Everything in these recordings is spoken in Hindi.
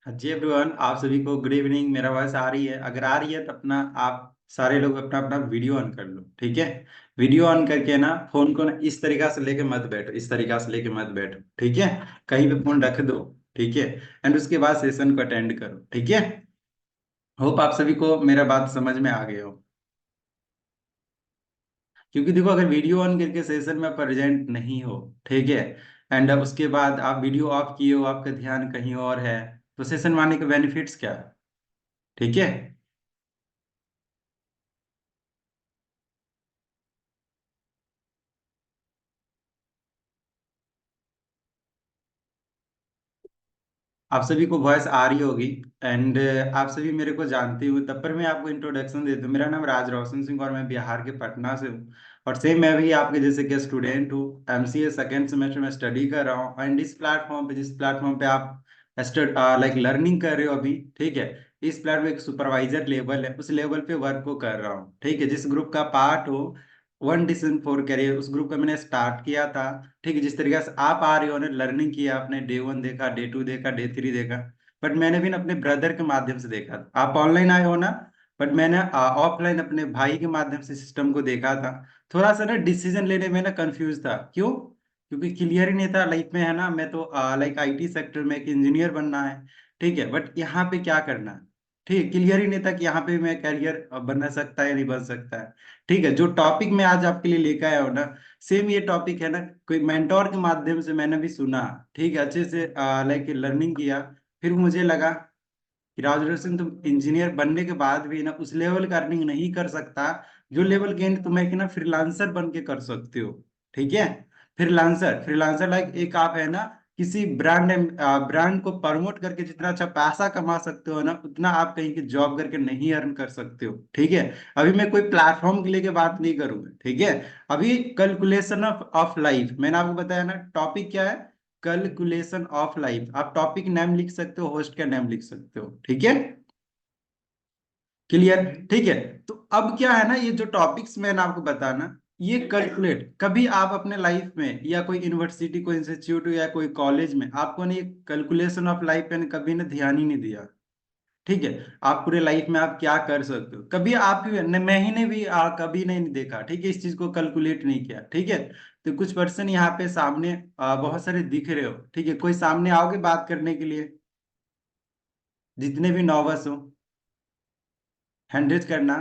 जी एवरीवन, आप सभी को गुड इवनिंग। मेरा वॉइस आ रही है? अगर आ रही है तो अपना आप सारे लोग अपना अपना वीडियो ऑन कर लो, ठीक है। वीडियो ऑन करके ना फोन को ना इस तरीका से लेके मत बैठो, इस तरीका से लेके मत बैठो, ठीक है। कहीं पे फोन रख दो, ठीक है। एंड उसके बाद सेशन को अटेंड करो, ठीक है। होप आप सभी को मेरा बात समझ में आ गया हो। क्योंकि देखो, अगर वीडियो ऑन करके सेशन में प्रेजेंट नहीं हो, ठीक है, एंड अब उसके बाद आप वीडियो ऑफ किए हो, आपका ध्यान कहीं और है, तो सेशन में आने के बेनिफिट्स क्या है? ठीक है। आप सभी को वॉइस आ रही होगी। एंड आप सभी मेरे को जानते हो, तब पर मैं आपको इंट्रोडक्शन देता हूँ। मेरा नाम राज रोशन सिंह और मैं बिहार के पटना से हूँ। और सेम मैं भी आपके जैसे कि स्टूडेंट हूँ। एमसीए सेकेंड सेमेस्टर में स्टडी कर रहा हूँ। एंड इस प्लेटफॉर्म पे, जिस प्लेटफॉर्म पे आप लाइक लर्निंग कर रहे हो अभी, ठीक है, इस प्लेटफॉर्म एक सुपरवाइजर लेवल है, उस लेवल पे वर्क को कर रहा हूँ, ठीक है। जिस ग्रुप का पार्ट हो, वन डिसीजन फॉर करियर, उस ग्रुप का मैंने स्टार्ट किया था, ठीक है। जिस तरीके से आप आ रहे हो ना, लर्निंग किया आपने, डे वन देखा, डे टू देखा, डे थ्री देखा, बट मैंने भी ना अपने ब्रदर के माध्यम से देखा था। आप ऑनलाइन आए हो ना, बट मैंने ऑफलाइन अपने भाई के माध्यम से सिस्टम को देखा था। थोड़ा सा ना डिसीजन लेने में ना कंफ्यूज था। क्यों? क्योंकि क्लियर ही नहीं था लाइफ में, है ना। मैं तो लाइक आईटी सेक्टर में एक इंजीनियर बनना है, ठीक है, बट यहाँ पे क्या करना है, ठीक, क्लियर ही नहीं था कि यहाँ पे मैं कैरियर बन सकता है या नहीं बन सकता है। ठीक है। जो टॉपिक मैं आज आपके लिए लेकर आया हूँ ना, सेम ये टॉपिक है ना, कोई मेंटोर के माध्यम से मैंने भी सुना, ठीक है, अच्छे से लाइक लर्निंग किया। फिर मुझे लगा कि राजरोशन, तुम इंजीनियर बनने के बाद भी ना उस लेवल का अर्निंग नहीं कर सकता जो लेवल गेन तुम एक ना फ्रीलांसर बन के कर सकते हो, ठीक है। फ्रीलांसर, फ्रीलांसर लाइक एक आप है ना, किसी ब्रांड को प्रमोट करके जितना अच्छा पैसा कमा सकते हो ना, उतना आप कहीं की जॉब करके नहीं अर्न कर सकते हो, ठीक है। अभी मैं कोई प्लेटफॉर्म के लेके बात नहीं करूंगा, ठीक है। अभी कैलकुलेशन ऑफ लाइफ मैंने आपको बताया ना, टॉपिक क्या है? Calculation of life. आप टॉपिक नेम लिख सकते हो, होस्ट का नेम लिख सकते हो, ठीक है। क्लियर? ठीक है। तो अब क्या है ना, ये जो टॉपिक्स मैंने आपको बताना, ये कैलकुलेट, कभी आप अपने लाइफ में या कोई यूनिवर्सिटी, कोई इंस्टीट्यूट या कोई कॉलेज में आपको ने कैलकुलेशन ऑफ लाइफ पे कभी ने ध्यान ही नहीं दिया, ठीक है। आप पूरे लाइफ में आप क्या कर सकते हो, कभी आप मैं ही ने भी कभी नहीं देखा, ठीक है, इस चीज को कैलकुलेट नहीं किया, ठीक है। तो कुछ पर्सन यहाँ पे सामने बहुत सारे दिख रहे हो, ठीक है। कोई सामने आओगे बात करने के लिए? जितने भी नॉवस हो, हैंड रेज करना।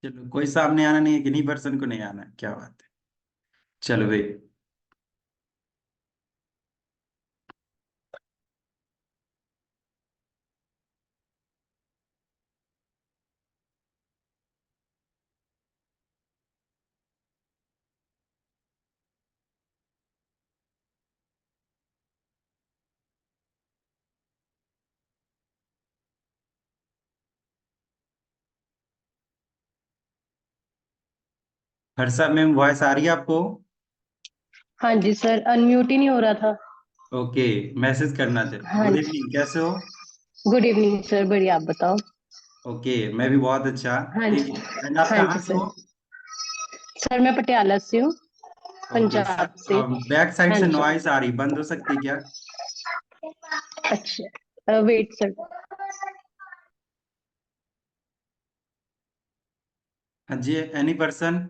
चलो, कोई सामने आना नहीं है, किन्हीं पर्सन को नहीं आना है, क्या बात है। चलो भाई। हर्षा मैम, वॉइस आ रही है आपको? हाँ जी सर, अनम्यूट ही नहीं हो रहा था। ओके। मैसेज करना थे। हाँ गुड जी। इवनिंग, कैसे हो? गुड इवनिंग सर, बढ़िया, आप बताओ। ओके, मैं भी बहुत अच्छा। हाँ ठीक जी। है। एंड आप हाँ कहाँ जी से हो? सर। सर मैं पटियाला से हूँ, ओके। पंजाब से। बैक साइड हाँ से जी। नॉइस आ रही, बंद हो सकती है क्या? अच्छा, वेट सर। हाँ जी, एनी पर्सन?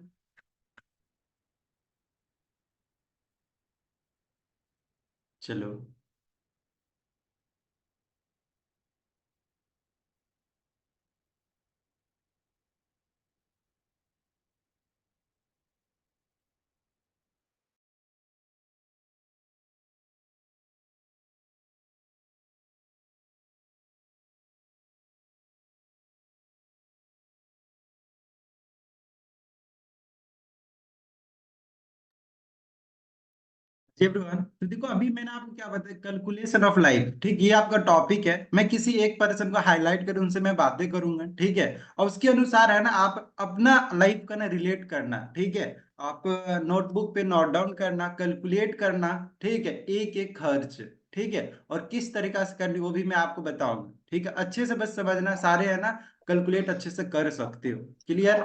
चलो। जी एवरीवन, तो देखो, अभी मैंने आपको क्या बताया, कैलकुलेशन ऑफ लाइफ, ठीक, ये आपका टॉपिक है। मैं किसी एक पर्सन को हाईलाइट कर उनसे मैं बातें करूंगा, ठीक है। और उसके अनुसार है ना, आप अपना लाइफ का ना रिलेट करना, ठीक है। आप नोटबुक पे नोट डाउन करना, कैलकुलेट करना, ठीक है, एक एक खर्च, ठीक है, और किस तरीका से करनी वो भी मैं आपको बताऊंगा। ठीक है, अच्छे से बस समझना, सारे है ना कैलकुलेट अच्छे से कर सकते हो। क्लियर?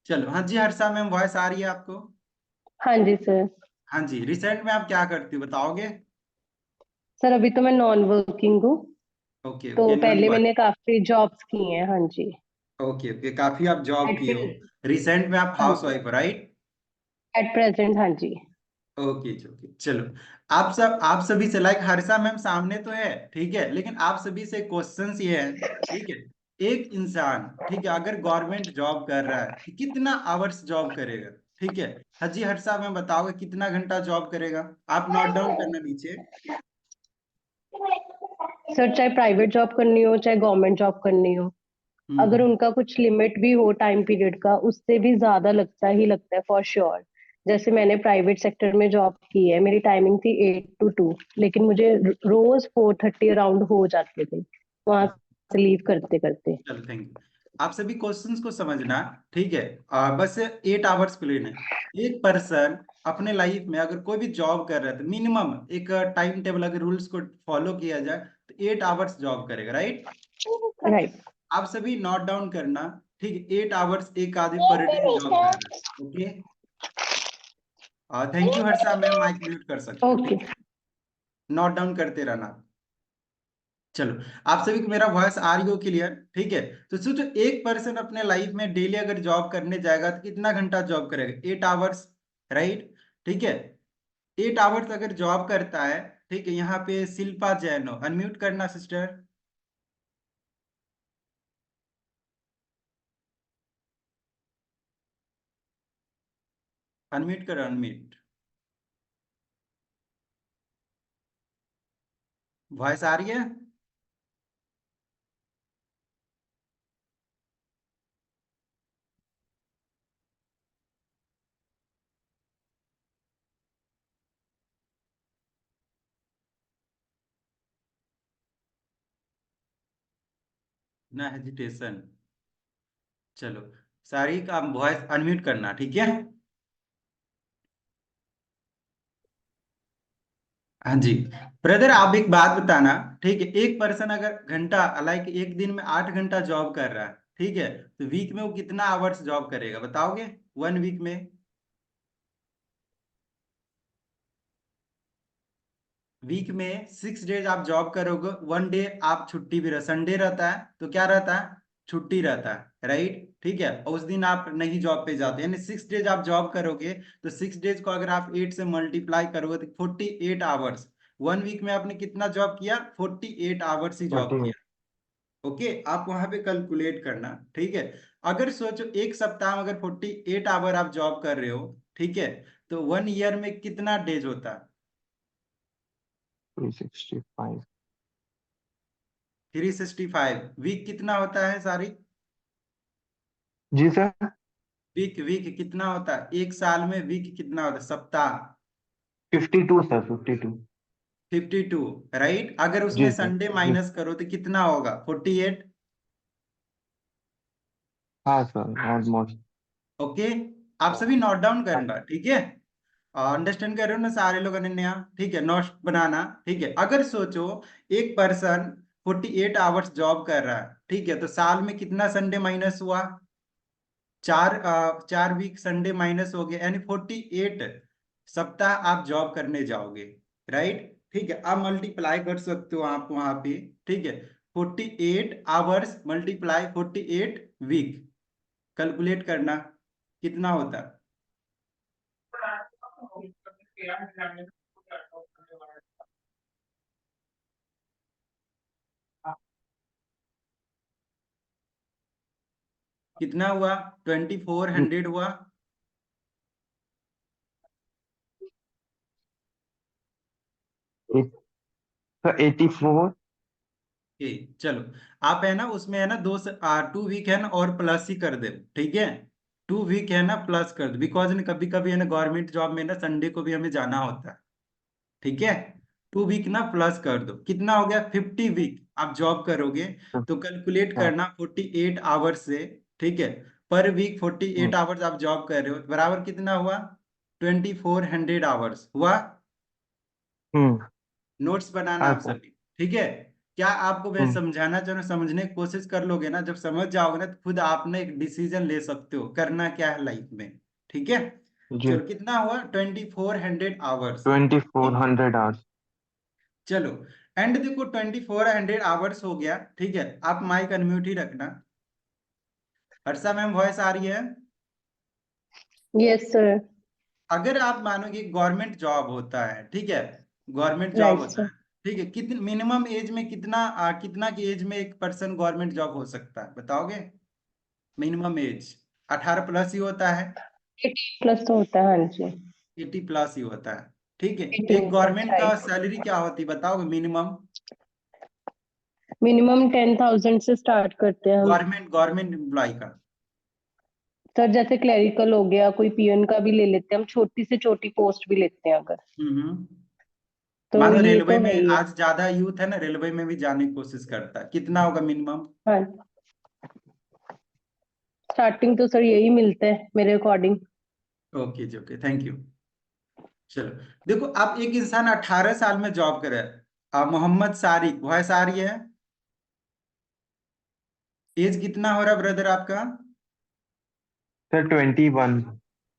चलो, हाँ जी हर्षा मैम, वॉइस आ रही है आपको? हाँ जी सर। हाँ जी, रिसेंट में आप क्या करती हो बताओगे? सर अभी तो मैं नॉन वर्किंग हूँ। ओके तो ओके, नॉन पहले वर्क। मैंने काफी जॉब्स की हैं। हाँ जी। ओके ओके, काफी आप जॉब एट की हो। रिसेंट में आप हाँ हाउस जी। वाइफ हो, राइट? एट प्रेजेंट हाँ जी। ओके ओके, चलो। आप सभी से लाइक हर्षा मैम सामने तो है, ठीक है, लेकिन आप सभी से क्वेश्चंस ये है, ठीक है, एक इंसान, ठीक है, अगर गवर्नमेंट जॉब कर रहा है तो कितना आवर्स जॉब करेगा? ठीक है, हाजी हर्षा मैम बताओगे कितना घंटा जॉब करेगा? आप नोट डाउन करना नीचे। सर चाहे प्राइवेट जॉब करनी हो चाहे गवर्नमेंट जॉब करनी हो, अगर हम्म। उनका कुछ लिमिट भी हो टाइम पीरियड का, उससे भी ज्यादा लगता है फॉर श्योर। जैसे मैंने प्राइवेट सेक्टर में जॉब की है, मेरी टाइमिंग थी 8 to 2, लेकिन मुझे रोज 4:30 अराउंड हो जाते थे वहां से लीव करते करते। चलो, थैंक यू। आप सभी क्वेश्चंस को समझना, ठीक है, बस 8 आवर्स प्लेन है। एक पर्सन अपने लाइफ में अगर कोई भी जॉब कर रहा है तो मिनिमम एक टाइम टेबल, अगर रूल्स को फॉलो किया जाए तो 8 आवर्स जॉब करेगा, राइट? राइट। आप सभी नोट डाउन करना, ठीक है, 8 आवर्स एक आदमी पर डे जॉब कर रहा है। Okay, thank you Harsha ma'am, mic mute कर सकते हो, ओके। ठीक है, नोट डाउन करते रहना। चलो, आप सभी को मेरा वॉइस आ रही हो क्लियर? ठीक है, तो सोचो एक पर्सन अपने लाइफ में डेली अगर जॉब करने जाएगा तो कितना घंटा जॉब करेगा? 8 आवर्स, राइट? ठीक है, 8 आवर्स अगर जॉब करता है, ठीक है, यहाँ पे शिल्पा जैन हो, अनम्यूट करना सिस्टर, अनम्यूट करो, अनम्यूट। वॉइस आ रही है? ना हेजिटेशन। चलो, सारी का वॉइस अनम्यूट करना, ठीक है? हाँ जी। ब्रदर आप एक बात बताना, ठीक है, एक पर्सन अगर घंटा लाइक एक दिन में 8 घंटा जॉब कर रहा है, ठीक है, तो वीक में वो कितना आवर्स जॉब करेगा बताओगे? 1 वीक में, वीक में 6 डेज आप जॉब करोगे, 1 डे आप छुट्टी भी रह, संडे रहता है तो क्या रहता है? छुट्टी रहता है, राइट? ठीक है, और उस दिन आप नहीं जॉब पे जाते, यानी 6 डेज आप जॉब करोगे, तो 6 डेज को अगर आप 8 से मल्टीप्लाई करोगे तो 48 आवर्स। 1 वीक में आपने कितना जॉब किया? 48 आवर्स ही जॉब 48। किया। ओके, आप वहां पे कैलकुलेट करना, ठीक है। अगर सोचो एक सप्ताह में अगर 48 आवर आप जॉब कर रहे हो, ठीक है, तो 1 ईयर में कितना डेज होता है? 365। 365। वीक कितना होता है सारी? जी सर। वीक वीक कितना होता है एक साल में? वीक कितना होता है? सप्ताह? 52 सर, 52। 52, राइट? अगर उसमें जी सर। संडे जी। माइनस करो तो कितना होगा? 48। हाँ सर, ऑलमोस्ट। ओके, आप सभी नोट डाउन करना, ठीक है, अंडरस्टैंड कर रहे हो ना सारे लोग? अनन्या, ठीक है, नोट बनाना, ठीक है। अगर सोचो एक पर्सन 48 आवर्स जॉब कर रहा है, ठीक है, तो साल में कितना संडे माइनस हुआ? 4 वीक संडे माइनस हो गया, यानी 48 सप्ताह आप जॉब करने जाओगे, राइट? ठीक है, आप मल्टीप्लाई कर सकते हो आप वहां पे, ठीक है, 48 आवर्स मल्टीप्लाई 48 वीक, कैलकुलेट करना कितना होता है? कितना हुआ? 2400 हुआ। Eight, sir 84। ठीक, चलो, आप है ना उसमें है ना 2 वीक है ना और प्लस ही कर दे, ठीक है, 2 वीक है ना प्लस कर दो, बिकॉज कभी कभी है ना गवर्नमेंट जॉब में ना संडे को भी हमें जाना होता है, ठीक है। 2 वीक ना प्लस कर दो, कितना हो गया? 50 वीक आप जॉब करोगे, तो कैलकुलेट हाँ। करना 48 आवर्स से, ठीक है, पर वीक 48 आवर्स आप जॉब कर रहे हो, बराबर कितना हुआ? 2400 आवर्स हुआ। हम्म। नोट्स बनाना हाँ आप सर। सभी, ठीक है। क्या आपको मैं हम्म। समझाना चाह रहा हूँ, समझने की कोशिश कर लोगे ना, जब समझ जाओगे ना तो खुद आपने एक डिसीजन ले सकते हो करना क्या है लाइफ में, ठीक है। जी। चलो कितना हुआ, 2400 आवर्स, 2400 आवर्स। चलो। एंड देखो 2400 आवर्स हो गया, ठीक है। आप माइक अनम्यूट ही रखना। हर्षा मैम वॉइस आ रही है? Yes sir. अगर आप मानो कि गवर्नमेंट जॉब होता है, ठीक है, गवर्नमेंट जॉब राइट होता सर। है, ठीक है, कितने मिनिमम एज में कितना कितना की एज में एक पर्सन गवर्नमेंट जॉब हो सकता है, बताओगे? मिनिमम एज 18 प्लस ही होता है, 18+ तो होता है, हाँ जी। 80 प्लस ही होता है, ठीक है। एक 18+, गवर्नमेंट का राइट। सैलरी क्या होती है बताओगे मिनिमम? मिनिमम 10,000 से स्टार्ट करते हैं हम। गवर्नमेंट एम्प्लॉय का। सर जैसे क्लेरिकल हो गया, कोई पीएन का भी ले लेते हैं हम, छोटी से छोटी पोस्ट भी लेते हैं अगर। तो मान लो ये रेलवे तो है में ही है। आज ज्यादा यूथ है ना, रेलवे में भी जाने की कोशिश करता है, कितना होगा मिनिमम? हाँ, स्टार्टिंग तो सर यही मिलता है मेरे अकॉर्डिंग। ओके जी, ओके, थैंक यू। चलो, देखो आप एक इंसान 18 साल में जॉब करे, मोहम्मद सारिक, वॉइस आ रही है? एज कितना हो रहा है ब्रदर आपका? सर 21।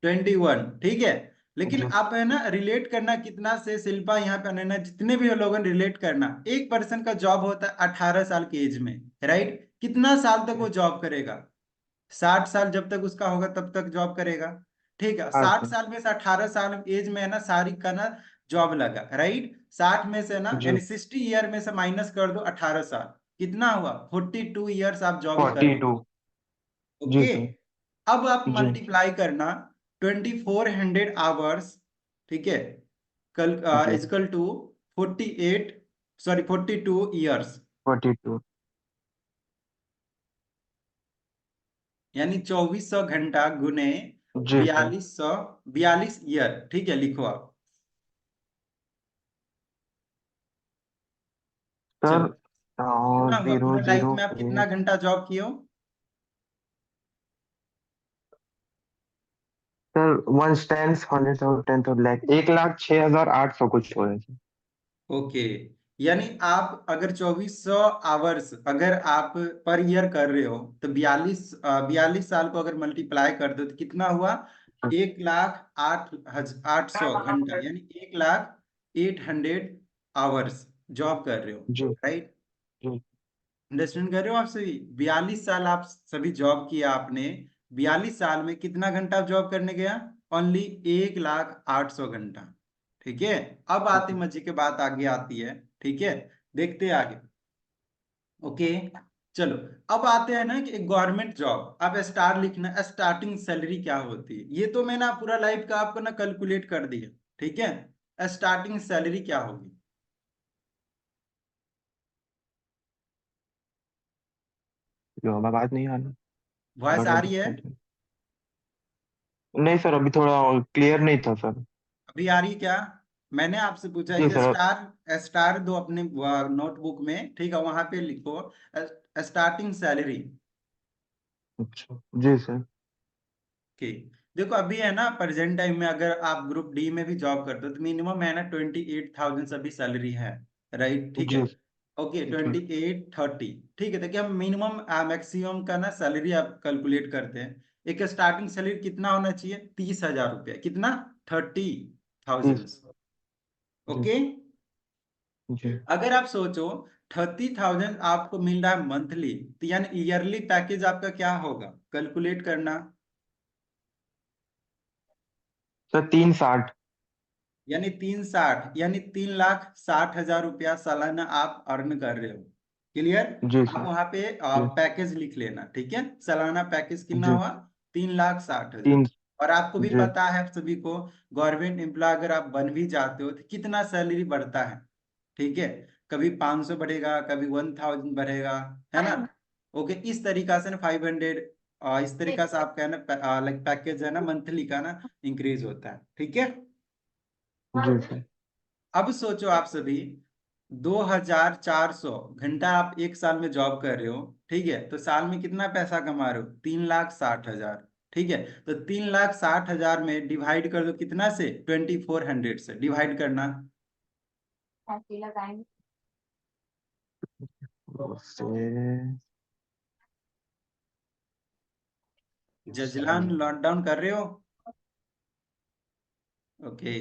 21, ठीक है। लेकिन जी। आप है ना रिलेट करना कितना से, शिल्पा यहाँ पे अनन्या जितने भी लोगों ने रिलेट करना, एक पर्सन का जॉब होता है 18 साल की एज में, राइट। कितना साल तक वो जॉब करेगा? 60 साल जब तक उसका होगा तब तक जॉब करेगा, ठीक है। हाँ 60 सर। साल में से 18 साल एज में है ना सारिक का ना जॉब लगा, राइट। 60 में से ना जी। यानी 60 ईयर में से माइनस कर दो 18 साल, कितना हुआ? 42 ईयर्स आप जॉब कर रहे 42। हो, जी ओके। सर। अब आप जी। मल्टीप्लाई करना 2400 आवर्स, ठीक है, कल जी। इजकल टू 48, सॉरी 42 ईयर्स, 42। यानी 2400 घंटा गुने जी सर। 4200, 42 ईयर, ठीक है, लिखो आप। सर चलो, कितना हुआ जीरो पूरा लाइफ जीरो में आप कितना एट घंटा जॉब किए हो? सर 1/10 100 10 लाख 1,06,800 कुछ हो रहे सर। ओके, यानी आप अगर 2400 आवर्स अगर आप पर ईयर कर रहे हो तो 42 साल को अगर मल्टीप्लाई कर दो तो कितना हुआ? 1,08,800 घंटा, यानी 1,08,000 आवर्स जॉब कर रहे हो, जी। राइट। जी। अंडरस्टैंड कर रहे हो आप सभी? 42 साल आप सभी जॉब किया आपने, 42 साल में कितना घंटा जॉब करने गया? ओनली 1,08,000 घंटा, ठीक है। अब आते मजे की बात आगे आती है, ठीक है, देखते हैं आगे, ओके। चलो, अब आते हैं ना कि एक गवर्नमेंट जॉब, अब स्टार लिखना, स्टार्टिंग सैलरी क्या होती है, ये तो मैंने पूरा लाइफ का आपको ना कैलकुलेट कर दिया, ठीक है। स्टार्टिंग सैलरी क्या होगी? जो अब आवाज नहीं आ रही। वॉइस आ बड़ा रही है? दिक्कत है। नहीं सर, अभी थोड़ा क्लियर नहीं था सर। अभी आ रही क्या? मैंने आपसे पूछा जी एक सर। स्टार, स्टार दो अपने नोटबुक में, ठीक है, वहां पे लिखो स्टार्टिंग सैलरी, अच्छा। जी सर। की। देखो अभी है ना प्रेजेंट टाइम में अगर आप ग्रुप डी में भी जॉब करते हो तो मिनिमम है ना 28,000 सभी सैलरी है, राइट, ठीक है। जी। ओके, जी। 2830, ठीक है। देखिए हम मिनिमम मैक्सिमम का ना सैलरी आप कैलकुलेट करते हैं, एक स्टार्टिंग सैलरी कितना होना चाहिए? 30,000 रुपया, कितना? 30,000, 30। जी। ओके। जी अगर आप सोचो 30,000 आपको मिल रहा है मंथली, तो यानी ईयरली पैकेज आपका क्या होगा, कैलकुलेट करना। सर 360। यानी 360, यानी 3,60,000 रुपया सालाना आप अर्न कर रहे हो, क्लियर। जी आप सर। वहां पे जी। पैकेज लिख लेना, ठीक है। सालाना पैकेज कितना जी। हुआ? 3,60,000। तीन। और आपको भी जी। पता है सभी को, गवर्नमेंट एम्प्लॉय अगर आप बन भी जाते हो तो कितना सैलरी बढ़ता है, ठीक है। कभी 500 बढ़ेगा, कभी 1,000 बढ़ेगा, है ना। ओके, इस तरीका से ना 500, इस तरीका से आपका है ना लाइक पैकेज है ना मंथली का ना इंक्रीज होता है, ठीक है। जी सर। अब सोचो आप सभी, 2,400 घंटा आप एक साल में जॉब कर रहे हो, ठीक है, तो साल में कितना पैसा कमा रहे हो? 3,60,000, ठीक है। तो 3,60,000 में डिवाइड कर दो कितना से? 2400 से डिवाइड करना, से जजलान लॉकडाउन कर रहे हो? ओके।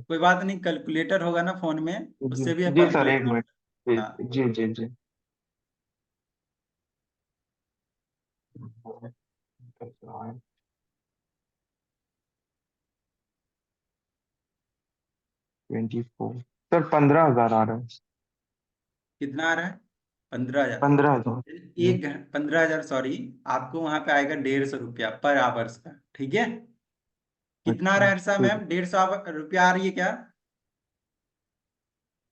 कोई बात नहीं, कैलकुलेटर होगा ना फोन में, जी उससे भी आप जी सर, कैलकुलेट एक कर। मिनट। हाँ। जी जी जी। 24 सर, 15,000 आ रहा है। कितना आ रहा है? 15,000? 15,000। जी। 15,000, सॉरी। आपको वहां पे आएगा 150 रुपया पर आवर्स का, ठीक है? कितना आ रहा अच्छा है हर्षा ठीक मैम, 150 रुपया आ रही है क्या?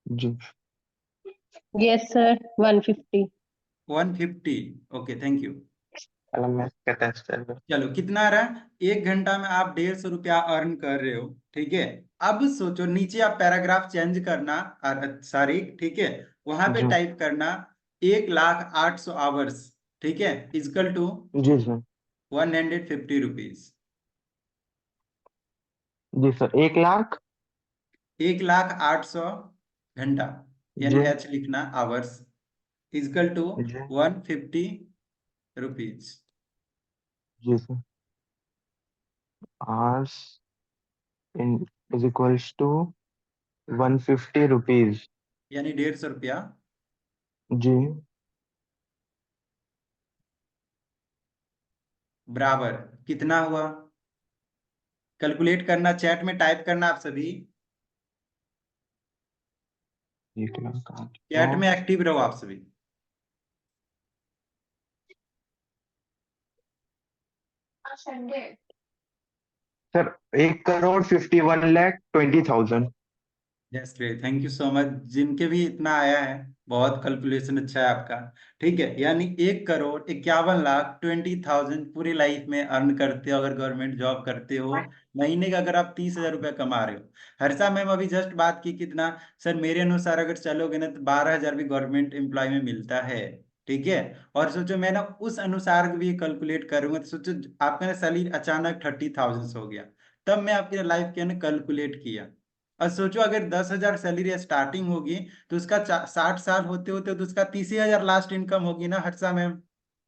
है जी। Yes sir, 150। 150। Okay, thank you. चलो मैं इसका टेस्ट कर लूं। चलो, कितना आ रहा है? 1 घंटा में आप 150 रुपया अर्न कर रहे हो, ठीक है? अब सोचो, नीचे आप पैराग्राफ चेंज करना, सॉरी, ठीक है, वहां पे जी टाइप करना 1,08,000 आवर्स, ठीक है, इजकल टू जी सर। 150 रुपीज। जी सर, 1 लाख। 1,08,000 घंटा, यानी जी एच लिखना, आवर्स, इजकल टू जी 150 रुपीज। जी sir. Hours in is equals to 150 rupees. यानी 150 रुपया। जी बराबर कितना हुआ? कैलकुलेट करना, चैट में टाइप करना आप सभी। 1,08,000। चैट में एक्टिव रहो आप सभी। Sir, 1,51,20,000। Yes great, thank you so much. जिनके भी इतना आया है, बहुत कैलकुलेशन अच्छा है आपका। ठीक है, यानी 1,51,51,20,000 पूरी लाइफ में अर्न करते हो अगर गवर्नमेंट जॉब करते हो। महीने का अगर आप 30,000 रुपया कमा रहे हो। हर्षा मैम अभी जस्ट बात की कितना? सर मेरे अनुसार अगर चलोगे ना तो 12,000 भी गवर्नमेंट एम्प्लॉय में मिलता है। ठीक है। और सोचो मैं ना उस अनुसार भी कैलकुलेट करूंगा, तो सोचो आपका ना सैलरी अचानक 30,000 हो गया। तब मैं आपके लाइफ के ना कैलकुलेट किया। और सोचो अगर 10,000 सैलरी स्टार्टिंग होगी, तो उसका 60 साल होते होते तो उसका 30,000 लास्ट इनकम होगी ना हर्षा मैम?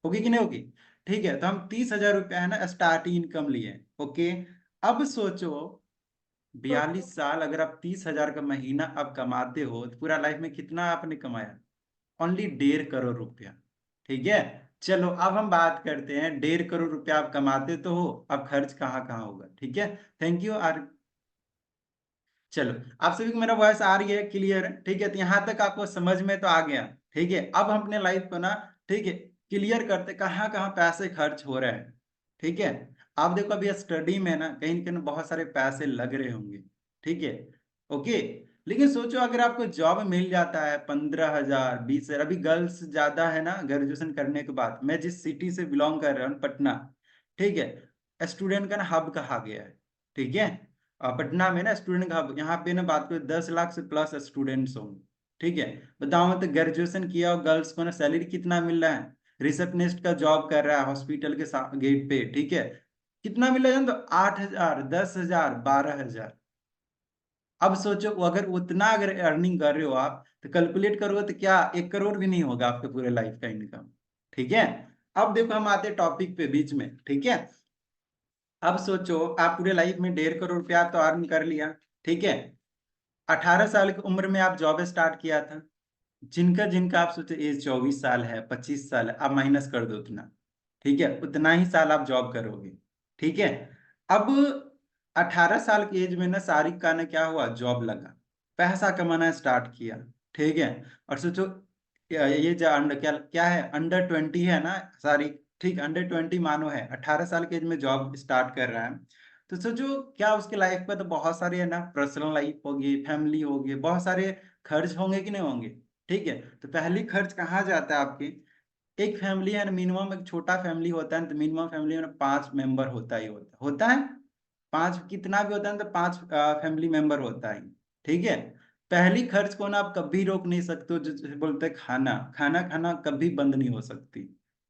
होगी कि नहीं होगी? ठीक है, तो हम 30,000 रुपया है ना स्टार्टिंग इनकम लिए। ओके। अब सोचो 42 साल अगर आप 30,000 का महीना अब कमाते हो, तो पूरा लाइफ में कितना आपने कमाया? ओनली 1.5 करोड़ रुपया। ठीक है। चलो अब हम बात करते हैं, 1.5 करोड़ रुपया आप कमाते तो हो, अब खर्च कहाँ कहाँ होगा? ठीक है। Thank you. चलो, आप सभी को मेरा वॉइस आ रही है, क्लियर है? ठीक है, तो यहाँ तक आपको समझ में तो आ गया। ठीक है, अब हम अपने लाइफ को ना, ठीक है, क्लियर करते कहाँ कहाँ पैसे खर्च हो रहे हैं। ठीक है। आप देखो अभी स्टडी में ना कहीं न कहीं बहुत सारे पैसे लग रहे होंगे। ठीक है। ओके। लेकिन सोचो अगर आपको जॉब मिल जाता है 15,000 20,000, अभी गर्ल्स ज्यादा है ना ग्रेजुएशन करने के बाद। मैं जिस सिटी से बिलोंग कर रहा हूँ, पटना, ठीक है, स्टूडेंट का ना हब कहा गया है। ठीक है। पटना में ना स्टूडेंट का, यहाँ पे ना बात करें 10 लाख से प्लस स्टूडेंट्स होंगे। ठीक है। बताओ मतलब ग्रेजुएशन किया और गर्ल्स को ना सैलरी कितना मिल रहा है? रिसेप्शनिस्ट का जॉब कर रहा है हॉस्पिटल के गेट पे, ठीक है, कितना मिल रहा है? तो 8,000, 10,000, 12,000। अब सोचो वो अगर उतना अगर अर्निंग कर रहे हो आप, तो कैलकुलेट करोगे तो क्या 1 करोड़ भी नहीं होगा आपके पूरे लाइफ का इनकम। ठीक है। अब देखो हम आते टॉपिक पे बीच में, ठीक है। अब सोचो आप पूरे लाइफ में 1.5 करोड़ रुपया तो अर्न कर लिया। ठीक है। 18 साल की उम्र में आप जॉब स्टार्ट किया था। जिनका जिनका आप सोचो एज 24 साल है, 25 साल है, आप माइनस कर दो उतना। ठीक है, उतना ही साल आप जॉब करोगे। ठीक है। अब 18 साल की एज में ना सारिक का ना क्या हुआ, जॉब लगा, पैसा कमाना स्टार्ट किया। ठीक है। और सोचो ये जो अंडर क्या क्या है, अंडर 20 है ना सारिक, ठीक, अंडर 20 मानो है, 18 साल की एज में जॉब स्टार्ट कर रहा है। तो सोचो क्या उसके लाइफ पे तो बहुत सारे है ना, पर्सनल लाइफ होगी, फैमिली होगी, बहुत सारे खर्च होंगे कि नहीं होंगे? ठीक है। तो पहली खर्च कहाँ जाता है आपके? एक फैमिली है ना, मिनिमम एक छोटा फैमिली होता है ना, तो मिनिमम फैमिली में 5 मेंबर होता ही होता है। पांच कितना भी होता है ना, तो 5 फैमिली मेंबर होता है। ठीक है। पहली खर्च को ना आप कभी रोक नहीं सकते हो, जो बोलते हैं खाना, खाना खाना कभी बंद नहीं हो सकती।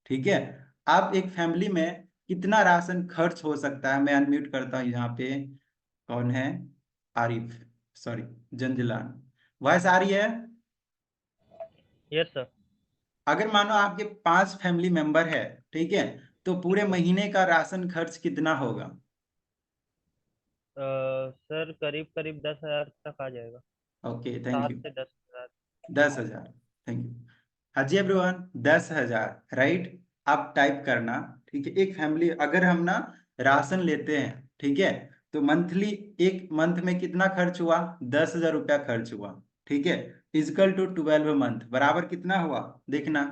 ठीक है। आप एक फैमिली में कितना राशन खर्च हो सकता है? मैं अनम्यूट करता हूँ यहाँ पे। कौन है? आरिफ, सॉरी, जंजलान। वॉइस आ रही है? Yes sir. अगर मानो आपके 5 फैमिली मेंबर है, ठीक है, तो पूरे महीने का राशन खर्च कितना होगा? सर करीब करीब 10,000 तक आ जाएगा। Okay, thank 7 you. से 10,000। 10,000, थैंक यू। हाँ जी एवरीवन, 10,000 राइट। आप टाइप करना। ठीक है, एक फैमिली अगर हम ना राशन लेते हैं, ठीक है, तो मंथली, एक मंथ में कितना खर्च हुआ? 10,000 रुपया खर्च हुआ। ठीक है, इजकल टू 12 मंथ बराबर कितना हुआ? देखना,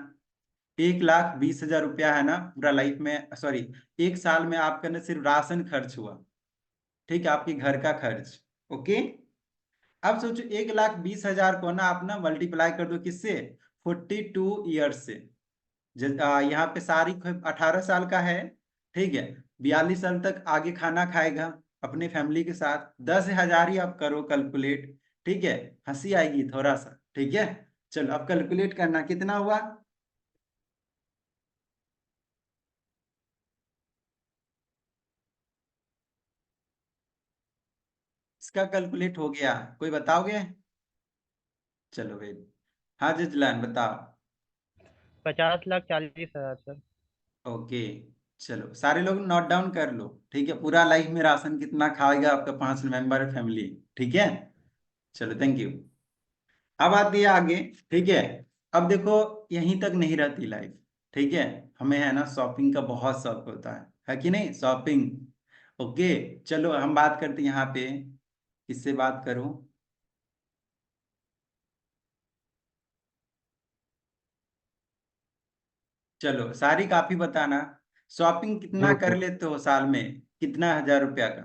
1,20,000 रुपया है ना पूरा लाइफ में, सॉरी, एक साल में आपका ना सिर्फ राशन खर्च हुआ। ठीक है, आपके घर का खर्च। ओके, अब सोचो 1,20,000 को ना आप ना मल्टीप्लाई कर दो किससे? 42 ईयर्स से। यहाँ पे सारी 18 साल का है, ठीक है, 42 साल तक आगे खाना खाएगा अपने फैमिली के साथ। 10,000 ही आप करो कैलकुलेट। ठीक है, हंसी आएगी थोड़ा सा, ठीक है। चलो अब कैलकुलेट करना कितना हुआ। इसका कैलकुलेट हो गया? कोई बताओगे? चलो भाई, हाँ जिजलान बताओ। 50,40,000 सर। ओके, चलो सारे लोग नोट डाउन कर लो। ठीक है, पूरा लाइफ में राशन कितना खाएगा आपका 5 मेंबर फैमिली? ठीक है, चलो थैंक यू। अब आती है आगे। ठीक है, अब देखो, यहीं तक नहीं रहती लाइफ। ठीक है, हमें है ना शॉपिंग का बहुत शौक होता है कि नहीं? शॉपिंग। ओके, चलो हम बात करते हैं यहाँ पे, किससे बात करूं? चलो सारी काफी बताना, शॉपिंग कितना जी कर सर। लेते हो साल में? कितना 1,000 रुपया का?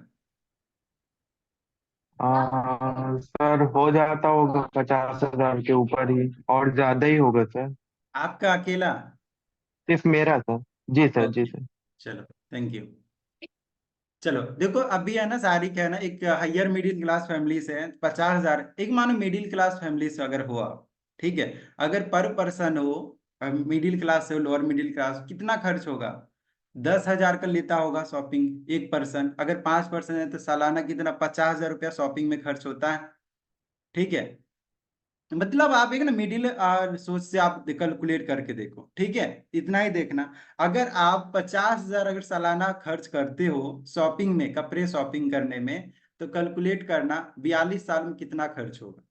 सर हो जाता होगा 50,000 के ऊपर ही, और ज्यादा ही होगा सर। आपका अकेला? सिर्फ मेरा सर। जी सर, जी ओके, सर। चलो थैंक यू। चलो देखो, अभी है ना सारी क्या है ना, एक हायर मिडिल क्लास फैमिली से 50,000, एक मानो मिडिल क्लास फैमिली से अगर हुआ, ठीक है, अगर पर पर्सन हो, मिडिल क्लास से लोअर मिडिल क्लास, कितना खर्च होगा? 10,000 का लेता होगा शॉपिंग एक पर्सन। अगर 5 पर्सन है तो सालाना कितना? 50,000 रुपया शॉपिंग में खर्च होता है। ठीक है, मतलब आप एक ना मिडिल सोच से आप कैलकुलेट करके देखो। ठीक है, इतना ही देखना। अगर आप 50,000 अगर सालाना खर्च करते हो शॉपिंग में, कपड़े शॉपिंग करने में, तो कैलकुलेट करना 42 साल में कितना खर्च होगा।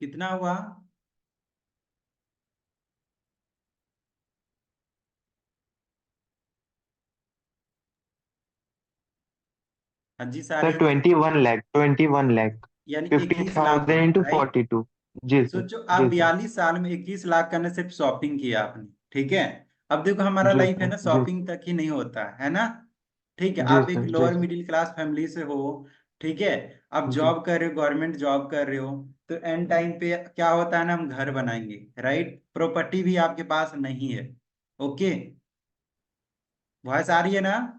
कितना हुआ? हाँ जी सर सारे, 21 लाख, 21 लाख। यानी फिफ्टी 21 लाख थाउजेंड हुआ इंटू राइट। 42। जी सर। सोचो आप जी सर। 42 साल में 21 लाख का ना सिर्फ शॉपिंग किया आपने। ठीक है, अब देखो हमारा जी लाइफ है सर। ना जी। शॉपिंग तक ही नहीं होता है ना। ठीक है, जी आप एक सर। जी lower sir. Middle class family से हो, ठीक है, आप जी। जॉब कर रहे हो, गवर्नमेंट जॉब कर रहे हो, तो एंड टाइम पे क्या होता है ना, हम घर बनाएंगे राइट, प्रॉपर्टी भी आपके पास नहीं है। ओके, वॉइस आ रही है ना?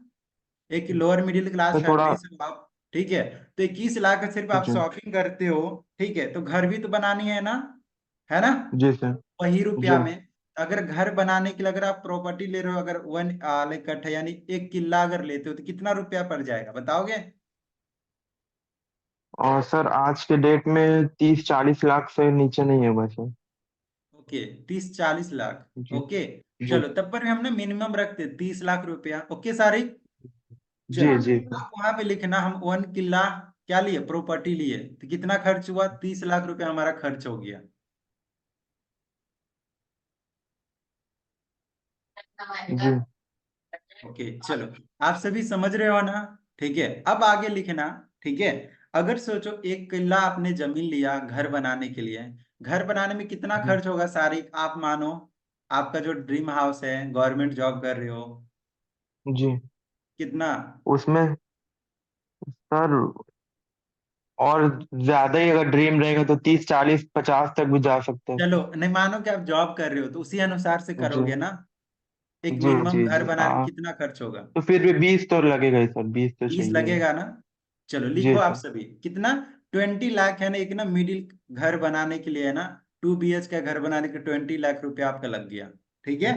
एक लोअर मिडिल क्लास सर थोड़ा। फैमिली से हो आप, ठीक है, तो 21 लाख का सिर्फ आप जी। शॉपिंग करते हो। ठीक है, तो घर भी तो बनानी है ना, है ना? जी सर। वही रुपया जी। में, अगर घर बनाने के लिए अगर आप प्रॉपर्टी ले रहे हो, अगर 1 कट्ठा यानी 1 किला अगर लेते हो, तो कितना रुपया पड़ जाएगा बताओगे? और सर आज के डेट में 30-40 लाख से नीचे नहीं होगा सर। ओके, 30-40 लाख। जी। ओके, जी। चलो तब पर हम ना मिनिमम रखते 30 लाख रुपया। ओके सारी, जी। चलो जी। आप वहां पे लिखना, हम 1 किला क्या लिए? प्रॉपर्टी लिए, तो कितना खर्च हुआ? 30 लाख रुपया हमारा खर्च हो गया। जी। ओके, चलो आप सभी समझ रहे हो ना? ठीक है, अब आगे लिखना। ठीक है, अगर सोचो 1 किला आपने जमीन लिया घर बनाने के लिए, घर बनाने में कितना जी। खर्च होगा सारी? आप मानो आपका जो ड्रीम हाउस है, गवर्नमेंट जॉब कर रहे हो, जी। कितना? उसमें सर और ज्यादा ही अगर ड्रीम रहेगा तो 30 40 50 तक भी जा सकते हैं। चलो नहीं, मानो कि आप जॉब कर रहे हो तो उसी अनुसार से जी करोगे ना। एक जी मिनिमम जी घर जी बनाने में हाँ। कितना खर्च होगा? तो फिर भी 20 तो लगेगा ही सर, 20 तो 20 चाहिए ही। लगेगा ना? चलो लिखो जी आप सर। सभी कितना। 20 लाख है ना, एक ना मिडिल घर बनाने के लिए है ना, 2 BH का घर बनाने के 20 लाख रुपया आपका लग गया। ठीक है,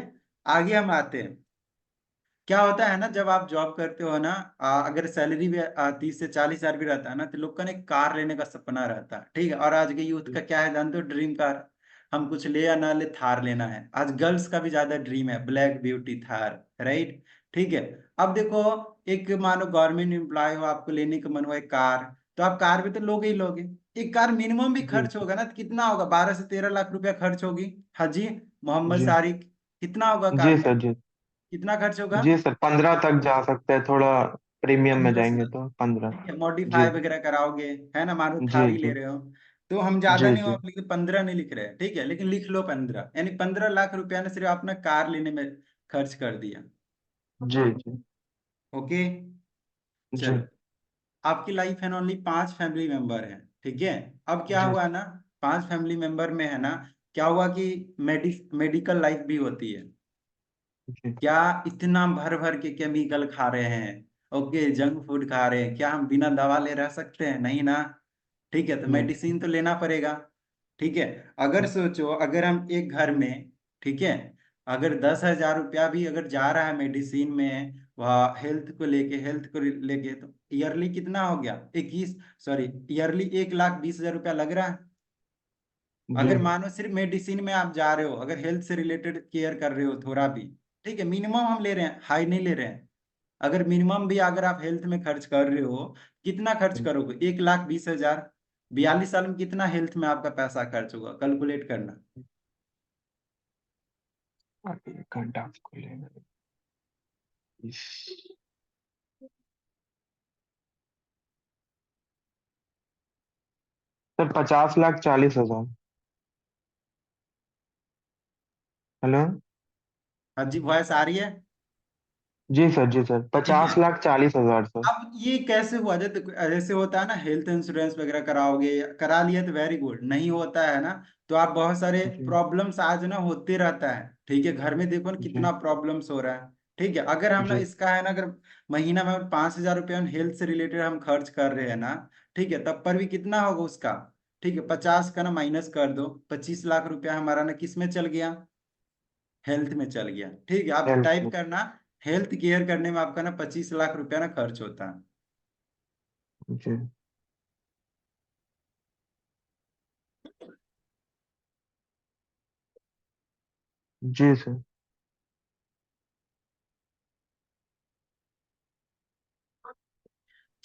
आगे हम आते हैं। क्या होता है ना, जब आप जॉब करते हो ना, अगर सैलरी भी 30 से 40 हजार भी रहता है ना, तो लोग का ना एक कार लेने का सपना रहता है। ठीक है, और आज के यूथ का क्या है जानते हो? Dream car. हम कुछ ले या ना ले, थार लेना है। आज गर्ल्स का भी ज्यादा ड्रीम है, ब्लैक ब्यूटी थार, राइट? ठीक है। अब देखो, एक मानो गवर्नमेंट एम्प्लॉय हो, आपको लेने का मन हुआ एक कार, तो आप कार भी तो लोगे ही लोगे। एक कार मिनिमम भी जी खर्च होगा ना, तो कितना होगा? 12 से 13 लाख रुपया खर्च होगी। हाजी मोहम्मद जी सारिक, कितना होगा कार जी में? सर। जी कितना खर्च होगा? जी सर, 15 तक जा सकता है, थोड़ा प्रीमियम में 15 से, जाएंगे तो 15। ठीक है, जी मॉडिफाई वगैरह कराओगे, है ना, मानो जी थार ही ले जी रहे हो। तो हम ज्यादा जी नहीं हो, जी लेकिन 15 नहीं लिख रहे हैं, ठीक है, लेकिन लिख लो 15, यानी 15 लाख रुपया ने सिर्फ अपना कार लेने में खर्च कर दिया। जी जी ओके। जी चलो, आपकी लाइफ है ना, ओनली 5 फैमिली मेंबर है, ठीक है। अब क्या जी हुआ ना, 5 फैमिली मेंबर में है ना, क्या हुआ कि मेडिकल लाइफ भी होती है। जी क्या इतना भर भर के केमिकल खा रहे हैं? ओके, जंक फूड खा रहे हैं, क्या हम बिना दवा ले रह सकते हैं? नहीं ना। ठीक है, तो नहीं। मेडिसिन तो लेना पड़ेगा। ठीक है, अगर सोचो, अगर हम एक घर में, ठीक है, अगर 10 हजार रुपया भी अगर जा रहा है मेडिसिन में, वह हेल्थ को लेके, तो ईयरली कितना हो गया? 21, सॉरी, ईयरली 1,20,000 रुपया लग रहा है। जी अगर मानो सिर्फ मेडिसिन में आप जा रहे हो, अगर हेल्थ से रिलेटेड केयर कर रहे हो थोड़ा भी, ठीक है, मिनिमम हम ले रहे हैं, हाई नहीं ले रहे हैं। अगर मिनिमम भी अगर आप हेल्थ में खर्च कर रहे हो, कितना खर्च करोगे? 1,20,000। 42 साल में कितना हेल्थ में आपका पैसा खर्च होगा? कैलकुलेट करना। अभी 1 घंटा आपको लेगा। सर 50 लाख 40 हजार। हेलो। हाँ जी, वॉइस आ रही है? जी सर ठीक 50 लाख 40 हजार सर। अब ये कैसे हुआ? जैसे होता है ना, हेल्थ इंश्योरेंस वगैरह कराओगे, करा लिया तो वेरी गुड, नहीं होता है ना, तो आप बहुत सारे जी प्रॉब्लम्स आज ना होते रहता है। ठीक है, घर में देखो ना जी कितना प्रॉब्लम्स हो रहा है। ठीक है, अगर हम ना जी इसका है ना, अगर महीना में 5 हजार रुपये हम हेल्थ से रिलेटेड हम खर्च कर रहे हैं ना, ठीक है, तब पर भी कितना होगा उसका? ठीक है, 50 का ना माइनस कर दो, 25 लाख रुपया हमारा ना किस में चल गया? हेल्थ में चल गया। ठीक है, आप हेल्थ टाइप में। करना, हेल्थ केयर करने में आपका ना 25 लाख रुपया ना खर्च होता है। जी जी सर।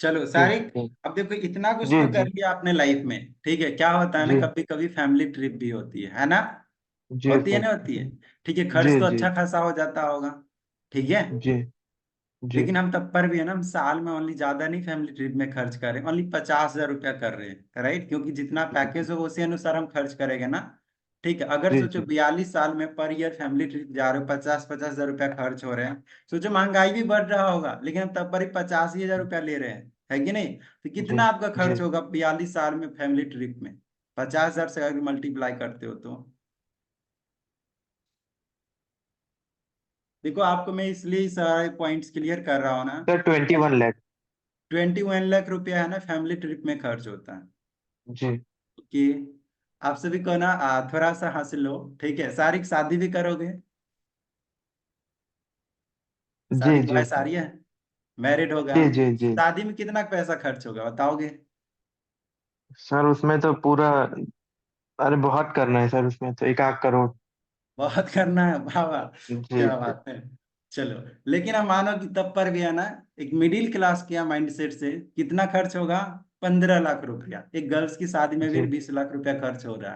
चलो जी सारिक, जी अब देखो इतना कुछ जी तो कर जी लिया आपने लाइफ में। ठीक है, क्या होता है ना, जी कभी कभी फैमिली ट्रिप भी होती है ना? जी होती है सर। ना, होती है। जी ठीक है, खर्च जी तो जी अच्छा खासा हो जाता होगा। ठीक है, जी जी लेकिन हम तब पर भी है ना, हम साल में ओनली, ज्यादा नहीं फैमिली ट्रिप में खर्च कर रहे हैं, ओनली 50 हजार रुपया कर रहे हैं, राइट? क्योंकि जितना पैकेज होगा उसी अनुसार हम खर्च करेंगे ना। ठीक है, अगर जी सोचो जी 42 साल में पर ईयर फैमिली ट्रिप जा रहे हो, 50-50 हजार रुपया खर्च हो रहे हैं। सोचो महंगाई भी बढ़ रहा होगा, लेकिन हम तब पर ही 85 हजार रुपया ले रहे हैं, है कि नहीं? तो जी कितना आपका जी खर्च होगा 42 साल में फैमिली ट्रिप में? 50 हजार से अगर मल्टीप्लाई करते हो तो, देखो आपको मैं इसलिए सारे पॉइंट्स क्लियर कर रहा हूँ ना। सर 21 लाख। 21 लाख रुपया है ना फैमिली ट्रिप में खर्च होता है। जी कि आप सभी को ना थोड़ा सा हंस लो। ठीक है, सारी शादी भी करोगे? जी शादी की जी वॉइस आ रही है? मैरिड होगा, जी जी जी शादी में कितना पैसा खर्च होगा बताओगे? सर उसमें तो पूरा, अरे बहुत करना है सर, उसमें तो 1 आध करोड़। बहुत करना है, वाह वाह, जी क्या जी बात है। चलो, लेकिन हम मानो कि तब पर भी है ना, एक मिडिल क्लास के माइंडसेट से कितना खर्च होगा? 15 लाख रुपया। एक गर्ल्स की शादी में भी जी 20 लाख रुपया खर्च हो रहा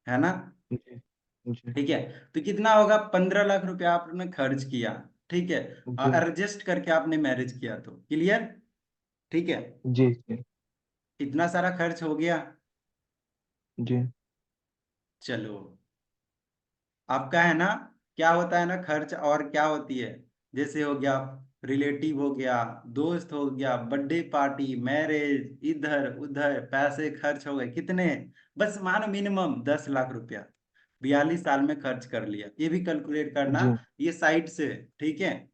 है ना? जी जी ठीक है, तो कितना होगा? 15 लाख रुपया आपने खर्च किया। ठीक है, जी एडजस्ट करके आपने मैरिज किया, तो क्लियर? ठीक है, जी जी इतना सारा खर्च हो गया। जी चलो, आपका है ना, क्या होता है ना खर्च, और क्या होती है? जैसे हो गया रिलेटिव हो गया, दोस्त हो गया, बर्थडे पार्टी, मैरिज, इधर उधर पैसे खर्च हो गए कितने, बस मानो मिनिमम 10 लाख रुपया 42 साल में खर्च कर लिया। ये भी कैलकुलेट करना, जी ये साइड से। ठीक है,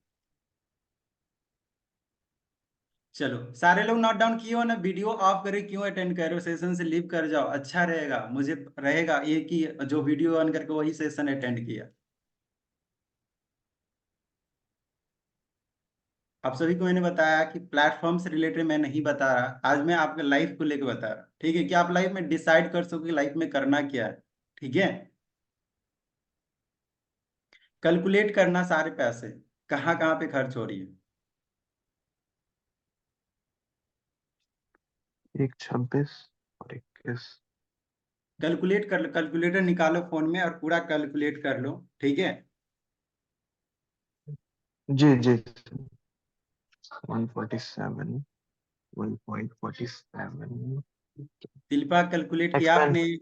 चलो सारे लोग नोट डाउन किए हो ना, वीडियो ऑफ करे क्यों अटेंड कर रहे हो, सेशन से लीव कर जाओ, अच्छा रहेगा, मुझे रहेगा ये कि जो वीडियो ऑन करके वही सेशन अटेंड किया। आप सभी को मैंने बताया कि प्लेटफॉर्म से रिलेटेड मैं नहीं बता रहा, आज मैं आपके लाइफ को लेकर बता रहा, ठीक है, कि आप लाइफ में डिसाइड कर सको कि लाइफ में करना क्या है। ठीक है, कैलकुलेट करना सारे पैसे कहाँ कहाँ पे खर्च हो रही है। 1 26 और 21। कैलकुलेट कर लो, कैलकुलेटर निकालो फोन में और पूरा कैलकुलेट कर लो। ठीक है, जी जी। 147, 1.47। शिल्पा कैलकुलेट किया एक्सपेंस आपने?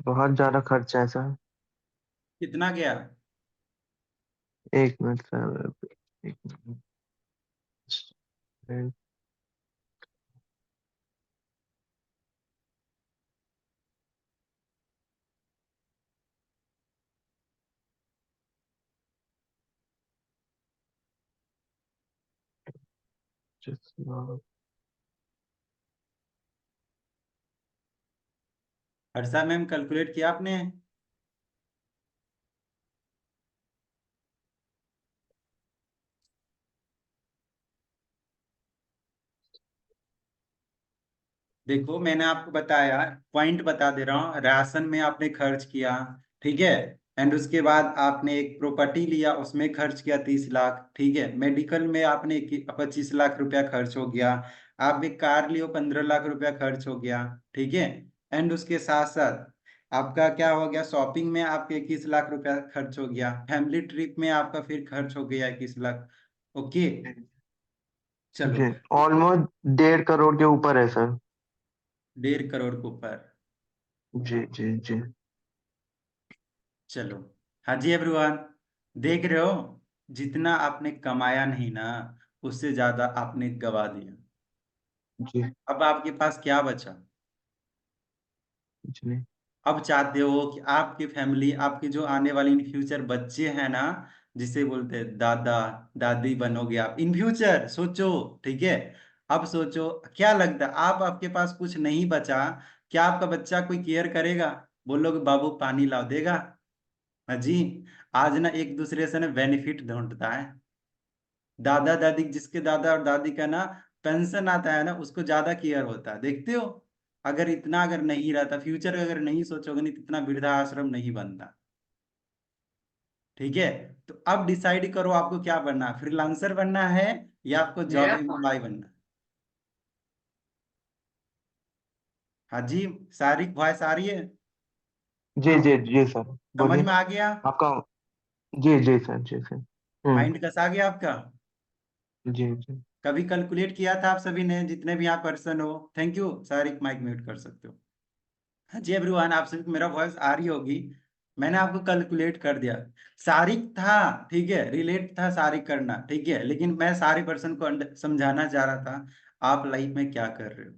बहुत ज्यादा खर्चा है सर। कितना गया? 1 minute sir, 1 minute. Harsha ma'am calculate किया आपने? देखो मैंने आपको बताया, पॉइंट बता दे रहा हूँ, राशन में आपने खर्च किया, ठीक है, एंड उसके बाद आपने एक प्रॉपर्टी लिया उसमें खर्च किया 30 लाख, ठीक है, मेडिकल में आपने 25 लाख रुपया खर्च हो गया, आप एक कार लियो 15 लाख रुपया खर्च हो गया, ठीक है, एंड उसके साथ साथ आपका क्या हो गया, शॉपिंग में आपके 21 लाख रुपया खर्च हो गया, फैमिली ट्रिप में आपका फिर खर्च हो गया 21 लाख। ओके, चलो, जी, ऑलमोस्ट 1.5 करोड़ के ऊपर है सर। 1.5 करोड़ के ऊपर। जी जी जी। चलो, हाँ जी एवरीवन, देख रहे हो, जितना आपने कमाया नहीं ना, उससे ज्यादा आपने गवा दिया। जी अब आपके पास क्या बचा? जी अब चाहते हो कि आपकी फैमिली, आपके जो आने वाले इन फ्यूचर बच्चे हैं ना, जिसे बोलते हैं दादा दादी बनोगे आप इन फ्यूचर, सोचो। ठीक है, अब सोचो, क्या लगता है आप, आपके पास कुछ नहीं बचा, क्या आपका बच्चा कोई केयर करेगा? बोलोगे बाबू पानी ला देगा? हाँ जी, आज ना एक दूसरे से ना बेनिफिट ढूंढता है। दादा दादी, जिसके दादा और दादी का ना पेंशन आता है ना, उसको ज्यादा केयर होता है, देखते हो। अगर इतना अगर नहीं रहता, फ्यूचर अगर नहीं सोचोगे नहीं, तो इतना वृद्धा आश्रम नहीं बनता। ठीक है, तो अब डिसाइड करो आपको क्या बनना है, फ्रीलांसर बनना है या आपको जॉब एम्प्लॉय बनना है? हाँ जी, सारी वॉइस आ रही है? जी जी जी सर, समझ बोलिए। में आ गया? आपका। जी जी सर, जी सर। माइंड कसा गया आपका? जी जी कभी कैलकुलेट किया था आप सभी ने, जितने भी यहाँ पर्सन हो? थैंक यू, सारी माइक म्यूट कर सकते हो। हाँ जी एवरीवन, आप सभी को मेरा वॉइस आ रही होगी, मैंने आपको कैलकुलेट कर दिया। सारिक था, ठीक है, रिलेट था सारिक करना, ठीक है, लेकिन मैं सारे पर्सन को समझाना चाह रहा था आप लाइफ में क्या कर रहे हो।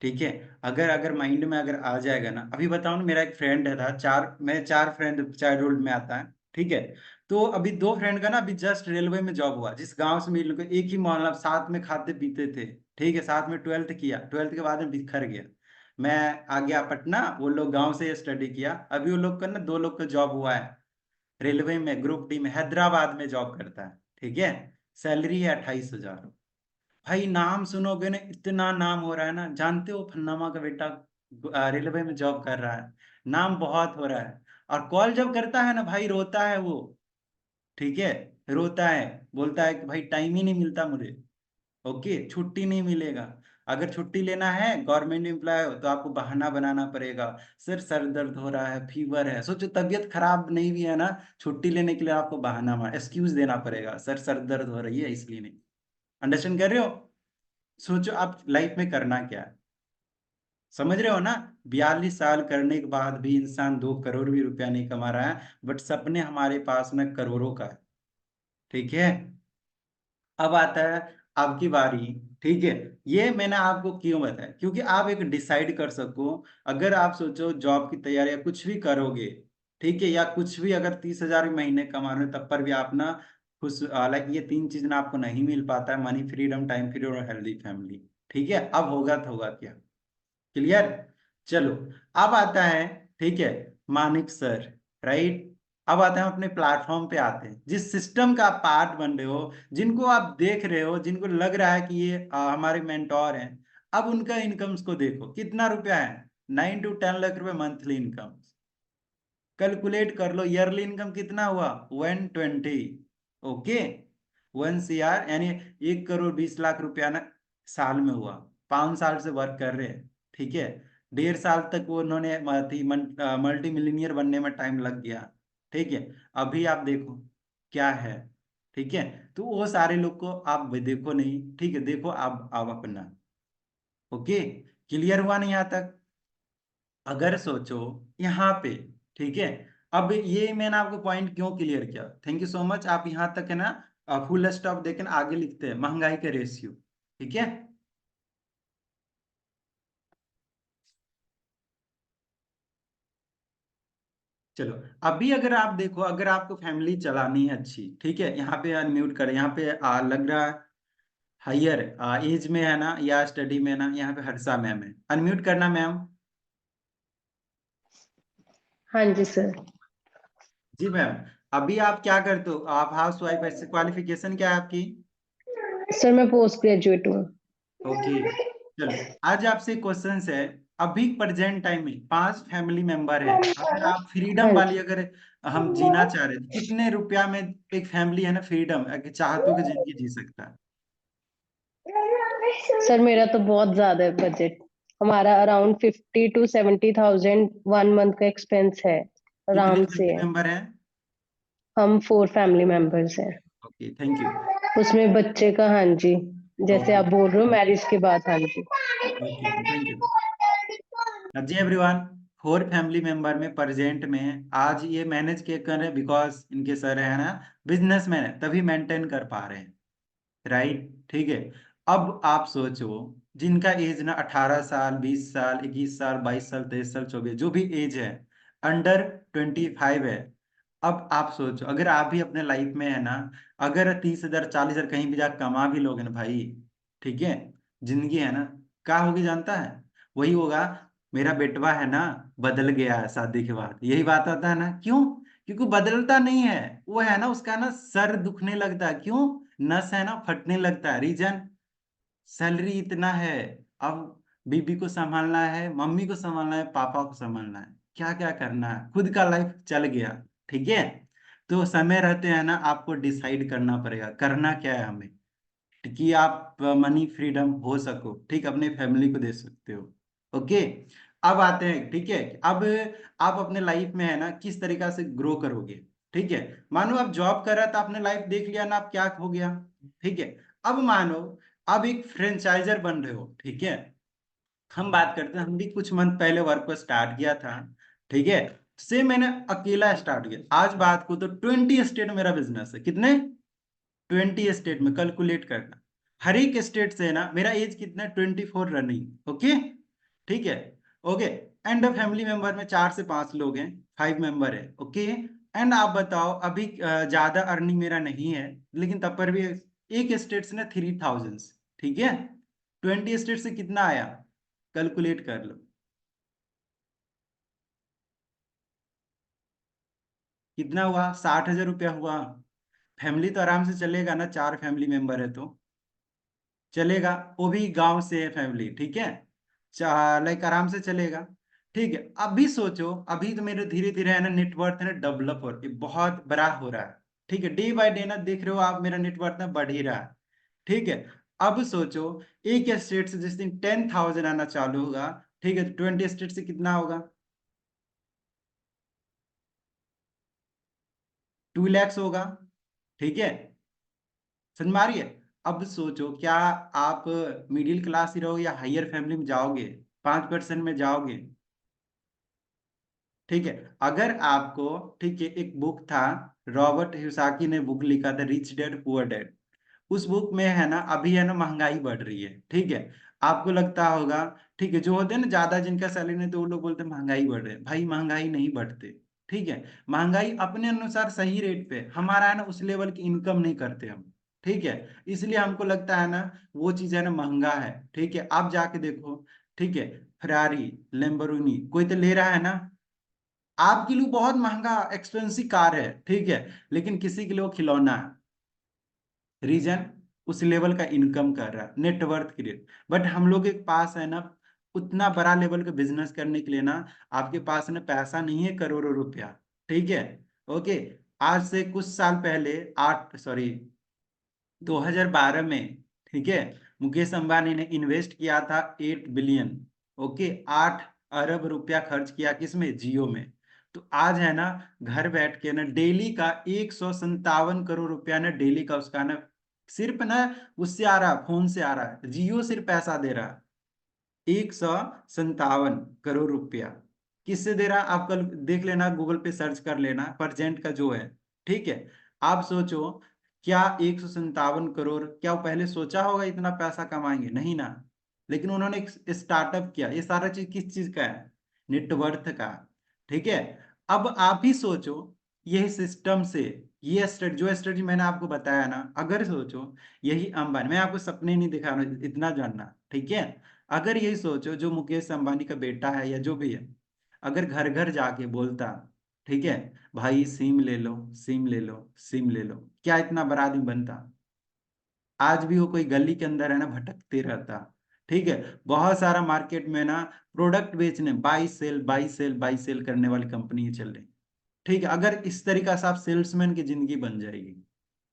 ठीक है, अगर अगर माइंड में अगर आ जाएगा ना, अभी बताओ ना, मेरा एक फ्रेंड है था, मैं चार फ्रेंड चाइल्डहुड में आता है, ठीक है, तो अभी दो फ्रेंड का ना अभी जस्ट रेलवे में जॉब हुआ, जिस गांव से मिल एक ही मोहल्ला, साथ में खाते पीते थे, ठीक है, साथ में 12th किया, 12th के बाद में बिखर गया। मैं आ गया पटना, वो लोग गांव से स्टडी किया, अभी वो लोग का ना दो लोग का जॉब हुआ है रेलवे में, ग्रुप डी में, हैदराबाद में जॉब करता है, ठीक है, सैलरी है 28,000। भाई नाम सुनोगे ना, इतना नाम हो रहा है ना, जानते हो फन्नामा का बेटा रेलवे में जॉब कर रहा है, नाम बहुत हो रहा है, और कॉल जब करता है ना भाई रोता है वो, ठीक है, रोता है, बोलता है कि भाई टाइम ही नहीं मिलता मुझे। ओके, छुट्टी नहीं मिलेगा, अगर छुट्टी लेना है गवर्नमेंट एम्प्लॉय हो तो आपको बहाना बनाना पड़ेगा, सर सर दर्द हो रहा है, फीवर है, सोचो तबीयत खराब नहीं भी है ना, छुट्टी लेने के लिए आपको बहाना एक्सक्यूज देना पड़ेगा, सर सर दर्द हो रही है इसलिए नहीं। अंडरस्टैंड कर रहे हो? सोचो आप लाइफ में करना क्या है, समझ रहे हो ना? 42 साल करने के बाद भी इंसान 2 करोड़ भी रुपया नहीं कमा रहा है, बट सपने हमारे पास में करोड़ों का है। ठीक है, अब आता है आपकी बारी। ठीक है, ये मैंने आपको क्यों बताया, क्योंकि आप एक डिसाइड कर सको। अगर आप सोचो जॉब की तैयारी या कुछ भी करोगे, ठीक है, या कुछ भी अगर 30,000 महीने कमा रहे हो, तब पर भी आप ना खुश, हालांकि ये 3 चीज ना आपको नहीं मिल पाता है, मनी फ्रीडम, टाइम फ्रीडम और हेल्दी फैमिली। ठीक है, अब होगा तो होगा क्या? क्लियर? चलो, अब आता है, ठीक है, मानिक सर, राइट। अब आते हैं अपने प्लेटफॉर्म पे, आते हैं जिस सिस्टम का आप पार्ट बन रहे हो, जिनको आप देख रहे हो, जिनको लग रहा है कि ये हमारे मेंटोर हैं। अब उनका इनकम्स को देखो, कितना रुपया है, 9 to 10 लाख रुपए मंथली इनकम। कैलकुलेट कर लो, ईयरली इनकम कितना हुआ, 120। ओके, 1 CR यानी 1 करोड़ 20 लाख रुपया ना साल में हुआ। 5 साल से वर्क कर रहे हैं, ठीक है। 1.5 साल तक वो उन्होंने मल्टी मिलीनियर बनने में टाइम लग गया, ठीक है। अभी आप देखो क्या है, ठीक है। तो वो सारे लोग को आप देखो नहीं, ठीक है, देखो आप अपना। ओके, क्लियर हुआ नहीं यहाँ तक? अगर सोचो यहाँ पे, ठीक है। अब ये मैंने आपको पॉइंट क्यों क्लियर किया, थैंक यू सो मच। आप यहाँ तक है ना फुल स्टॉप देखें, आगे लिखते हैं महंगाई के रेशियो, ठीक है। चलो, अभी अगर आप देखो, अगर आपको फैमिली चलानी है अच्छी, ठीक है, यहाँ पे अनम्यूट करें, यहाँ पे लग रहा है हायर एज में है ना, या स्टडी में है ना, यहाँ पे हर्षा मैम है, अनम्यूट करना मैम। हाँ जी सर। जी मैम, अभी आप क्या करते हो, आप हाउस वाइफ, ऐसे क्वालिफिकेशन क्या है आपकी? सर मैं पोस्ट ग्रेजुएट हूँ। ओके, चलो, आज आपसे क्वेश्चन है। अभी प्रेजेंट टाइम में 5 फैमिली मेंबर है, अगर आप फ्रीडम हाँ वाली, जी अगर हम जीना चाह रहे थे, कितने रुपया में एक फैमिली है ना फ्रीडम चाहतों की जिंदगी जी सकता है? सर, मेरा तो बहुत ज्यादा है बजट। हमारा अराउंड 50 to 70,000 1 मंथ का एक्सपेंस है, कितने आराम से फैमिली है। मेंबर हैं? हम 4 फैमिली मेंबर्स हैं। Okay, thank you. उसमें बच्चे का, हाँ जी, जैसे ओके, आप बोल रहे हो मैरिज के बाद, हाँ जी। Okay, thank you. जी एवरीवन, 4 फैमिली मेंबर में प्रेजेंट में आज ये मैनेज के कर रहे हैं, बिकॉज इनके सर है ना बिजनेसमैन है, तभी मेंटेन कर पा रहे हैं, राइट। ठीक है, अब आप सोचो, जिनका एज ना 18 साल, 20 साल, 21 साल, 22 साल, 23 साल, 24, जो भी एज है, अंडर 25 है। अब आप सोचो, अगर आप भी अपने लाइफ में है ना, अगर 30,000 40,000 कहीं भी जाकर कमा भी लोगे ना भाई, ठीक है, जिंदगी है ना, क्या होगी जानता है? वही होगा, मेरा बेटवा है ना बदल गया है शादी के बाद, यही बात आता है ना, क्यों? क्योंकि बदलता नहीं है, वो है ना, उसका ना सर दुखने लगता है, क्यों? नस है ना फटने लगता है, रीजन, सैलरी इतना है। अब बीबी को संभालना है, मम्मी को संभालना है, पापा को संभालना है, क्या क्या करना है, खुद का लाइफ चल गया, ठीक है। तो समय रहते हैं ना, आपको डिसाइड करना पड़ेगा करना क्या है हमें, कि आप मनी फ्रीडम हो सको, ठीक, अपने फैमिली को दे सकते हो। ओके, अब आते हैं, ठीक है, अब आप अपने लाइफ में है ना किस तरीका से ग्रो करोगे, ठीक है। मानो आप जॉब कर रहा था, आपने लाइफ देख लिया ना, आप क्या हो गया, ठीक है। अब मानो अब एक फ्रेंचाइजर बन रहे हो, ठीक है। हम बात करते हैं, हम भी कुछ मंथ पहले वर्क को स्टार्ट किया था, ठीक है। से मैंने अकेला स्टार्ट किया, आज बात को तो 20 स्टेट मेरा बिजनेस है, कितने? 20 स्टेट में, कैलकुलेट करना। हर एक स्टेट से ना, मेरा एज कितना है, 24 रनिंग, ओके, ठीक है। ओके, एंड फैमिली मेंबर में 4 से 5 लोग हैं, 5 मेंबर है, ओके। एंड आप बताओ, अभी ज्यादा अर्निंग मेरा नहीं है, लेकिन तब पर भी एक स्टेट से ना 3,000, ठीक है। 20 स्टेट से कितना आया, कैलकुलेट कर लो, कितना हुआ, 60,000 रुपया हुआ। फैमिली तो आराम से चलेगा ना, 4 फैमिली मेंबर है तो चलेगा, वो भी गांव से है फैमिली, ठीक है, लाइक आराम से चलेगा, ठीक है। अभी सोचो, अभी तो मेरे धीरे धीरे है ना नेटवर्थ है ना डेवलप हो रही, बहुत बड़ा हो रहा है, ठीक है, डे बाय डे ना देख रहे हो आप, मेरा नेटवर्थ ना बढ़ ही रहा है, ठीक है। अब सोचो, एक स्टेट से जिस दिन 10,000 आना चालू होगा, ठीक है, तो 20 स्टेट से कितना होगा, 2 lakhs होगा, ठीक है। समझ में आ रही है? अब सोचो, क्या आप मिडिल क्लास ही रहोगे या हायर फैमिली में जाओगे? 5% में जाओगे? ठीक है। अगर आपको, ठीक है, एक बुक था, रॉबर्ट हिसाकी ने बुक लिखा था रिच डैड पुअर डैड। उस बुक में है ना, अभी है ना महंगाई बढ़ रही है, ठीक है। आपको लगता होगा, ठीक है, जो होते हैं ना ज्यादा जिनका सैलरी नहीं, तो वो लोग बोलते हैं महंगाई बढ़ रही है। भाई महंगाई नहीं बढ़ते, ठीक है। महंगाई अपने अनुसार सही रेट पे, हमारा है ना उस लेवल की इनकम नहीं करते हम, ठीक है। इसलिए हमको लगता है ना वो चीज है ना महंगा है, ठीक है। आप जाके देखो, ठीक है, फरारी, लेम्बोर्गिनी कोई तो ले रहा है ना, आपके लिए बहुत महंगा एक्सपेंसिव कार है, ठीक है, लेकिन किसी के लिए वो खिलौना है। रीजन, उस लेवल का इनकम कर रहा है, नेटवर्थ के लिए। बट हम लोग के पास है ना उतना बड़ा लेवल का बिजनेस करने के लिए ना, आपके पास ना पैसा नहीं है करोड़ों रुपया, ठीक है। ओके। आज से कुछ साल पहले, 2012 में, ठीक है, मुकेश अंबानी ने इन्वेस्ट किया था 8 बिलियन। ओके, 8 अरब रुपया खर्च किया किसमें? जियो में। तो आज है ना घर बैठ के ना डेली का 157 करोड़ रुपया ना डेली का उसका ना सिर्फ ना उससे आ रहा, फोन से आ रहा है, जियो सिर्फ पैसा दे रहा है 157 करोड़ रुपया। किससे दे रहा? आप कल देख लेना, गूगल पे सर्च कर लेना परजेंट का जो है, ठीक है। आप सोचो, क्या 157 करोड़, क्या वो पहले सोचा होगा इतना पैसा कमाएंगे? नहीं ना। लेकिन उन्होंने एक स्टार्टअप किया। ये सारा चीज किस चीज का है? नेटवर्थ का, ठीक है। अब आप ही सोचो, यही सिस्टम से, ये स्ट्रेटजी, जो स्ट्रेटजी मैंने आपको बताया ना, अगर सोचो यही अंबानी, मैं आपको सपने नहीं दिखा रहा हूं, इतना जानना, ठीक है। अगर यही सोचो, जो मुकेश अंबानी का बेटा है या जो भी है, अगर घर घर जाके बोलता, ठीक है, भाई सिम ले लो, सिम ले लो, सिम ले लो, क्या इतना बड़ा आदमी बनता? आज भी वो कोई गली के अंदर है ना भटकते रहता, ठीक है। बहुत सारा मार्केट में ना प्रोडक्ट बेचने, buy sell buy sell buy sell करने वाली कंपनी चल रही, ठीक है। अगर इस तरीका से आप सेल्समैन की जिंदगी बन जाएगी,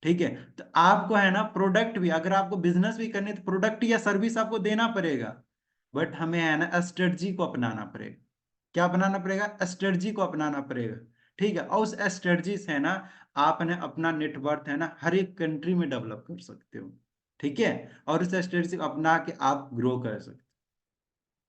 ठीक है। तो आपको है ना प्रोडक्ट भी, अगर आपको बिजनेस भी करनी है तो प्रोडक्ट या सर्विस आपको देना पड़ेगा। बट हमें है ना स्ट्रेटजी को अपनाना पड़ेगा। क्या अपनाना पड़ेगा? स्ट्रेटजी को अपनाना पड़ेगा, ठीक है। और उस स्ट्रेटजी से है ना आपने अपना नेटवर्थ है ना हर एक कंट्री में डेवलप कर सकते हो, ठीक है। और उस स्ट्रेटजी को अपना के आप ग्रो कर सकते हो,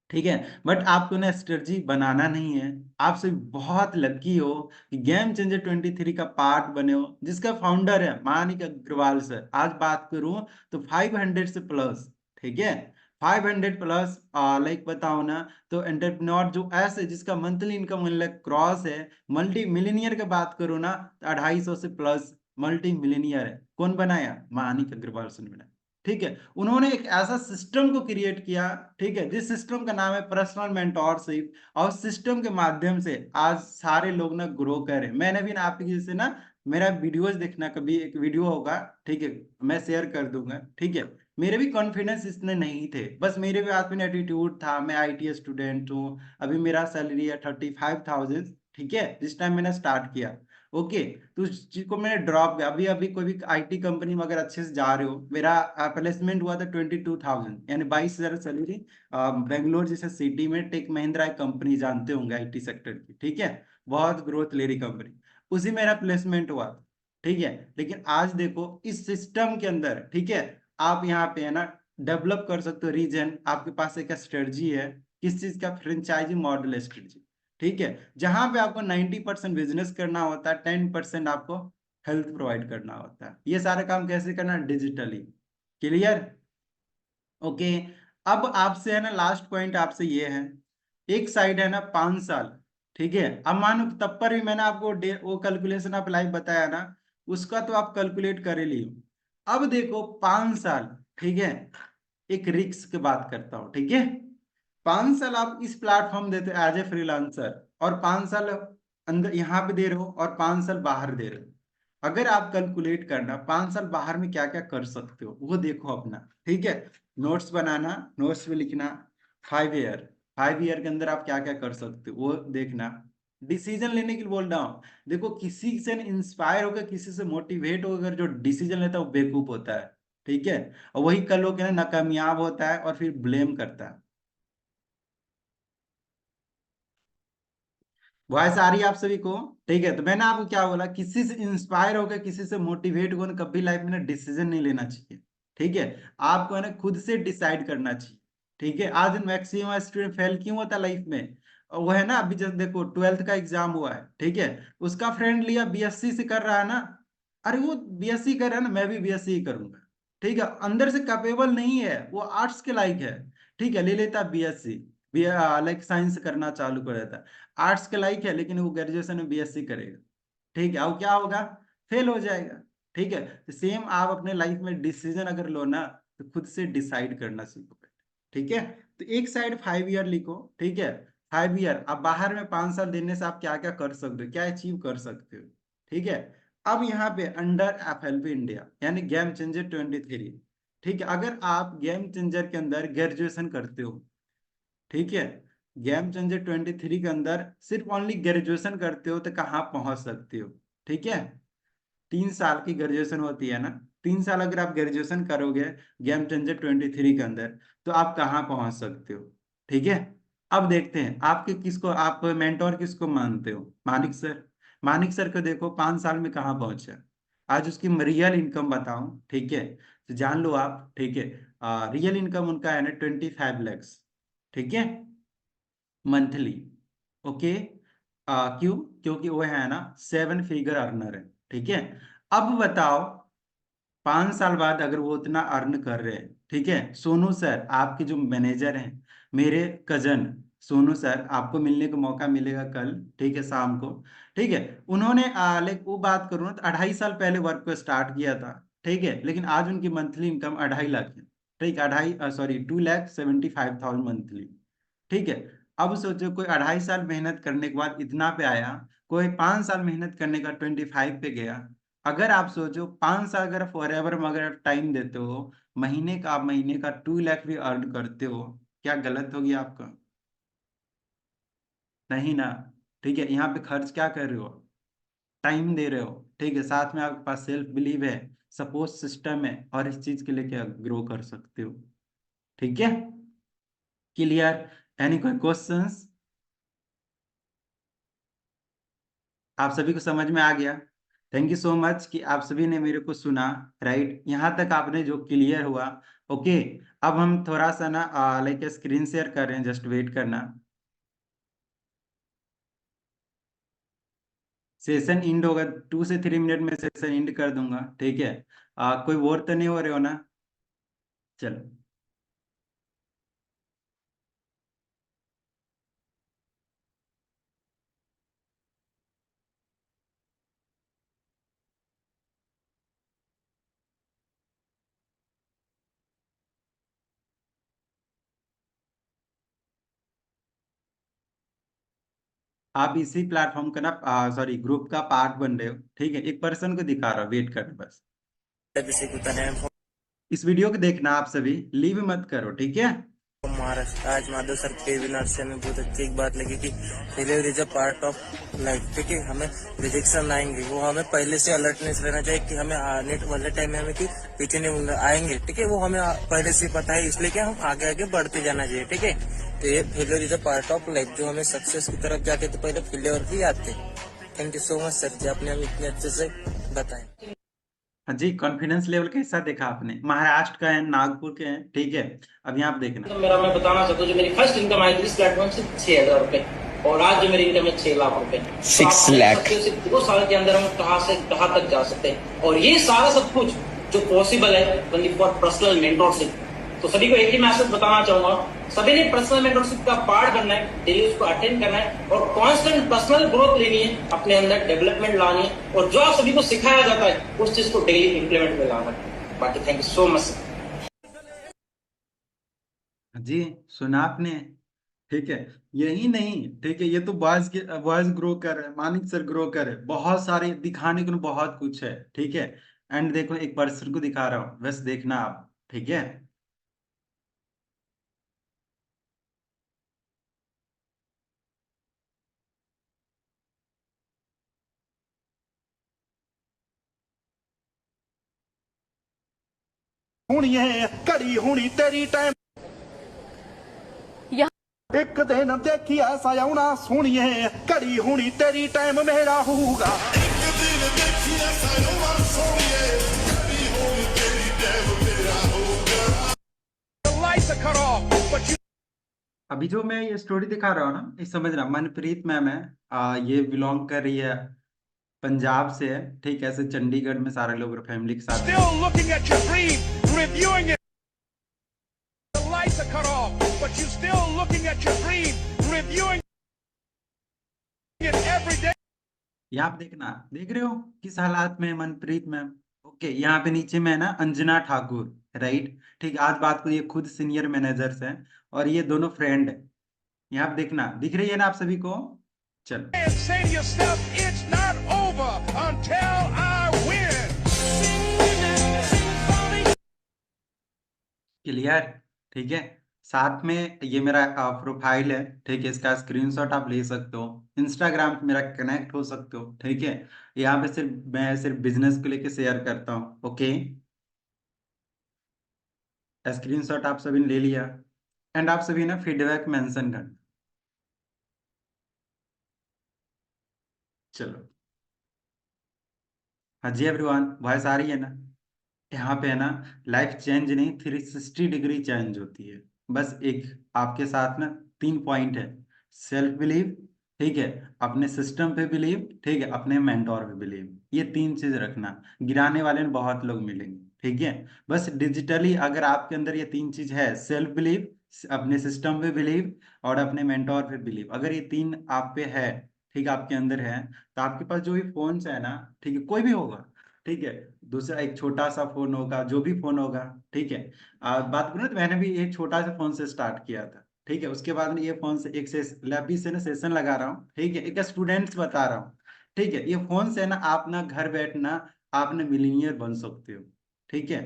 ठीक है। बट आपको ना स्ट्रेटजी बनाना नहीं है। आप सिर्फ बहुत लकी हो कि गेम चेंजर 23 का पार्ट बने हो, जिसका फाउंडर है मानिक अग्रवाल सर। आज बात करूं तो 500 से प्लस, ठीक है, 500 प्लस, लाइक बताओ ना, तो एंटरप्रेन्योर जो ऐसे जिसका मंथली इनकम 1 लाख क्रॉस है, मल्टी मिलीनियर की बात करूं ना तो 250 से प्लस मल्टी मिलीनियर है। कौन बनाया? मानिक अग्रवाल सर ने बनाया, ठीक है। उन्होंने एक ऐसा सिस्टम को क्रिएट किया, ठीक है, जिस सिस्टम का नाम है पर्सनल मेंटोरशिप। और सिस्टम के माध्यम से आज सारे लोग ना ग्रो कर रहे हैं। मैंने भी ना आपके जैसे ना, मेरा वीडियोस देखना, कभी एक वीडियो होगा, ठीक है, मैं शेयर कर दूंगा, ठीक है। मेरे भी कॉन्फिडेंस इतने नहीं थे, बस मेरे भी हाथ में एटीट्यूड था। मैं आईटी स्टूडेंट हूँ, अभी मेरा सैलरी है 35,000, ठीक है, जिस टाइम मैंने स्टार्ट किया। ओके। तो उस चीज को मैंने ड्रॉप किया। अभी अभी कोई भी आईटी कंपनी में अगर अच्छे से जा रहे हो, मेरा प्लेसमेंट हुआ था 22,000, यानी 22,000 सैलरी। बेंगलोर जैसे सिटी में टेक महिंद्रा एक कंपनी, जानते होंगे आईटी सेक्टर की, ठीक है, बहुत ग्रोथ ले रही कंपनी, उसी मेरा प्लेसमेंट हुआ था, ठीक है। लेकिन आज देखो इस सिस्टम के अंदर, ठीक है, आप यहाँ पे है ना डेवलप कर सकते हो रीजन। आपके पास एक स्ट्रेटजी है, किस चीज का? फ्रेंचाइजी मॉडल स्ट्रेटजी, ठीक है। जहां पे आपको 90% बिजनेस करना होता है, 10% आपको हेल्थ प्रोवाइड करना होता है। ये सारा काम कैसे करना? डिजिटली। क्लियर? ओके। अब आपसे है ना लास्ट पॉइंट आपसे ये है, एक साइड है ना 5 साल, ठीक है। अब मानो तब पर भी मैंने आपको वो कैलकुलेशन आप लाइव बताया ना, उसका तो आप कैलकुलेट कर ही लियो। अब देखो 5 साल, ठीक है, एक रिस्क की बात करता हूं, ठीक है। 5 साल आप इस प्लेटफॉर्म देते हो एज ए फ्रीलांसर, और 5 साल अंदर यहाँ पे दे रहे हो, और 5 साल बाहर दे रहे हो। अगर आप कैलकुलेट करना 5 साल बाहर में क्या क्या कर सकते हो, वो देखो अपना, ठीक है। नोट्स बनाना, नोट्स में लिखना। 5 ईयर, 5 ईयर के अंदर आप क्या क्या कर सकते हो वो देखना। डिसीजन लेने के लिए बोल रहा हूँ। देखो किसी से इंस्पायर होकर, किसी से मोटिवेट होकर जो डिसीजन लेता है वो बेवकूफ होता है, ठीक है। और वही कल होकर ना नाकामयाब होता है और फिर ब्लेम करता है। वॉइस आ रही है आप सभी को? ठीक है। तो मैंने आपको क्या बोला, किसी से इंस्पायर होकर, किसी से मोटिवेट होकर कभी लाइफ में ना डिसीजन नहीं लेना चाहिए, ठीक है। आपको है ना खुद से डिसाइड करना चाहिए, ठीक है। आज मैक्सिमम स्टूडेंट फेल क्यों होता है लाइफ में? वो है ना, अभी जस्ट देखो 12th का एग्जाम हुआ है, ठीक है, उसका फ्रेंड लिया बीएससी से कर रहा है ना, अरे वो बीएससी कर रहा है ना, मैं भी बीएससी ही करूंगा, ठीक है, अंदर से कैपेबल नहीं है, वो आर्ट्स के लायक है, ठीक है, ले लेता बीएससी, लाइक साइंस करना चालू कर देता है, आर्ट्स के लायक है, लेकिन वो ग्रेजुएशन में बीएससी करेगा, ठीक है, अब क्या होगा? फेल हो जाएगा, ठीक है। तो सेम आप अपने लाइफ में डिसीजन अगर लो ना, तो खुद से डिसाइड करना सीखो, ठीक है। तो एक साइड 5 ईयर लिखो, ठीक है, 5 ईयर, अब बाहर में 5 साल देने से आप क्या क्या कर सकते हो, क्या अचीव कर सकते हो, ठीक है। अब यहाँ पे अंडर एफएलपी इंडिया यानी गेम चेंजर 23, ठीक है, अगर आप गेम चेंजर के अंदर ग्रेजुएशन करते हो, ठीक है, गेम चेंजर 23 के अंदर सिर्फ ओनली ग्रेजुएशन करते हो, तो कहाँ पहुंच सकते हो, ठीक है। 3 साल की ग्रेजुएशन होती है ना, 3 साल अगर आप ग्रेजुएशन करोगे गेम चेंजर 23 के अंदर, तो आप कहाँ पहुंच सकते हो, ठीक है। अब देखते हैं आपके किसको, आप मेंटोर किसको मानते हो? मानिक सर। मानिक सर को देखो 5 साल में कहाँ पहुंचे, आज उसकी रियल इनकम बताऊं, ठीक है, तो जान लो आप, ठीक है, रियल इनकम उनका है ना 25 lakhs, ठीक है, मंथली, ओके। क्यों? क्योंकि वो है ना 7 फिगर अर्नर है, ठीक है। अब बताओ 5 साल बाद अगर वो उतना अर्न कर रहे हैं, ठीक है, सोनू सर आपके जो मैनेजर हैं, मेरे कजन सोनू सर, आपको मिलने का मौका मिलेगा कल, ठीक है, शाम को, ठीक है, उन्होंने लाइक वो बात करूँ ना, तो 2.5 साल पहले वर्क को स्टार्ट किया था, ठीक है, लेकिन आज उनकी मंथली इनकम 2.5 लाख है, ठीक, 2.75 लाख मंथली, ठीक है। अब सोचो कोई 2.5 साल मेहनत करने के बाद इतना पे आया, कोई 5 साल मेहनत करने का 25 पे गया। अगर आप सोचो 5 साल अगर फॉर एवर में अगर टाइम देते हो, महीने का 2 लाख भी अर्न करते हो, क्या गलत होगी आपका? नहीं ना, ठीक है। यहाँ पे खर्च क्या कर रहे हो? टाइम दे रहे हो, ठीक है, साथ में आपके पास सेल्फ बिलीव है, सपोर्ट सिस्टम है, और इस चीज के लिए क्या ग्रो कर सकते हो, ठीक है। क्लियर? एनी कोई क्वेश्चंस? आप सभी को समझ में आ गया? थैंक यू सो मच कि आप सभी ने मेरे को सुना, राइट, यहाँ तक आपने जो क्लियर हुआ, ओके। अब हम थोड़ा सा ना लाइक स्क्रीन शेयर कर रहे हैं, जस्ट वेट करना, सेशन इंड होगा 2 से 3 मिनट में, सेशन इंड कर दूंगा, ठीक है। कोई बोर तो नहीं हो रहे हो ना? चलो, आप इसी प्लेटफॉर्म का ना सॉरी ग्रुप का पार्ट बन रहे हो, ठीक है, एक पर्सन को दिखा रहा हूँ, वेट करना बस। इस वीडियो को देखना आप सभी, लीव मत करो, ठीक है। महाराष्ट्र आज माधव सर के वेबिनार से हमें बहुत अच्छी एक बात लगी कि failure is a part of life, ठीक है। हमें रिजेक्शन आएंगे, वो हमें पहले से अलर्टनेस रहना चाहिए कि हमें आने वाले टाइम में हमें कि पीछे नहीं आएंगे, ठीक है, वो हमें पहले से पता है, इसलिए क्या हम आगे आगे बढ़ते जाना चाहिए, ठीक है। तो ये failure is a part of life, जो हमें सक्सेस की तरफ जाते तो पहले फेलियर ही आते। Thank you so much sir जी, आपने हमें इतने अच्छे से बताया। हाँ जी, कॉन्फिडेंस लेवल कैसा देखा आपने? महाराष्ट्र का है, नागपुर के हैं, ठीक है। अब यहाँ आप देखना, तो मेरा मैं बताना चाहता हूँ, जो मेरी फर्स्ट इनकम आई थी इस प्लेटफॉर्म से 6,000 रुपए, और आज जो मेरी इनकम है 6 लाख रुपए। 6 लाख 2 साल के अंदर हम कहाँ से कहाँ तक जा सकते हैं, और ये सारा सब कुछ जो पॉसिबल है ओनली फॉर पर्सनल मेंटरशिप। तो सभी को एक ही मैसेज बताना चाहूंगा, सभी ने पर्सनल मेंटरशिप का पार्ट करना है, डेली उसको अटेंड करना है, और कांस्टेंट पर्सनल ग्रोथ लेनी है, अपने अंदर डेवलपमेंट लानी है, और जो आप सभी को सिखाया जाता है उस चीज को डेली इंप्लीमेंट में लाना है। बाकी थैंक यू सो मच। जी सुना आपने, ठीक है, यही नहीं, ठीक है, ये तो बॉयज के बॉयज ग्रो कर रहे हैं, मानिक सर ग्रो कर रहे हैं, बहुत सारे दिखाने को बहुत कुछ है, ठीक है। एंड देखो एक पर्सन को दिखा रहा हूँ, बस देखना आप, ठीक है। होनी है घड़ी होनी तेरी टाइम एक दिन देखी ऐसा आना सोनिए घड़ी होनी तेरी टाइम मेरा होगा। एक दिन देखी ऐसा आना सोनिए घड़ी होनी तेरी टाइम मेरा होगा। The lights are cut off, but अभी जो मैं ये स्टोरी दिखा रहा हूँ ना, ये समझना, मनप्रीत मैम है, ये बिलोंग कर रही है, पंजाब से है, ठीक है, ऐसे चंडीगढ़ में सारे लोग फैमिली के साथ Still looking at your dream, reviewing it. The lights are cut off, but you still looking at your dream, reviewing it every day. यहाँ पे देखना, देख रहे हो किस हालात में है मनप्रीत मैम। ओके, यहाँ पे नीचे में है ना अंजना ठाकुर, राइट, ठीक, आज बात को ये खुद सीनियर मैनेजर्स हैं और ये दोनों फ्रेंड है। यहाँ पे देखना, दिख रही है ना आप सभी को। चलो, And say to yourself, it's not over until I win. Clear, ठीक है। साथ में ये मेरा प्रोफाइल है, ठीक है, इसका स्क्रीनशॉट आप ले सकते हो, इंस्टाग्राम पे मेरा कनेक्ट हो सकते हो, ठीक है। यहाँ पे मैं सिर्फ बिजनेस को लेके शेयर करता हूँ। ओके, स्क्रीनशॉट आप सभी ने ले लिया एंड आप सभी ना फीडबैक मेंशन करना। चलो, हाँ जी एवरीवन, वॉइस आ रही है ना। यहाँ पे है ना, लाइफ चेंज नहीं, 360 डिग्री चेंज होती है। बस एक आपके साथ ना 3 पॉइंट है, सेल्फ बिलीव, ठीक है, अपने सिस्टम पे बिलीव, ठीक है, अपने मेंटोर पे बिलीव, ये 3 चीज रखना। गिराने वाले बहुत लोग मिलेंगे, ठीक है। बस डिजिटली अगर आपके अंदर ये 3 चीज है, सेल्फ बिलीव, अपने सिस्टम पे बिलीव और अपने मेंटोर पे बिलीव, अगर ये 3 आप पे है, ठीक है, आपके अंदर है, तो आपके पास जो भी फोन है ना, ठीक है, कोई भी होगा, ठीक है, दूसरा एक छोटा सा फोन होगा, जो भी फोन होगा, ठीक है। बात करूँ तो मैंने भी एक छोटा सा फोन से स्टार्ट किया था, ठीक है, उसके बाद में ये फोन से एक से लैबी से ना सेशन लगा रहा हूँ, ठीक है, एक स्टूडेंट्स बता रहा हूँ, ठीक है। ये फोन से ना आप ना घर बैठना आप ना मिलीनियर बन सकते हो, ठीक है।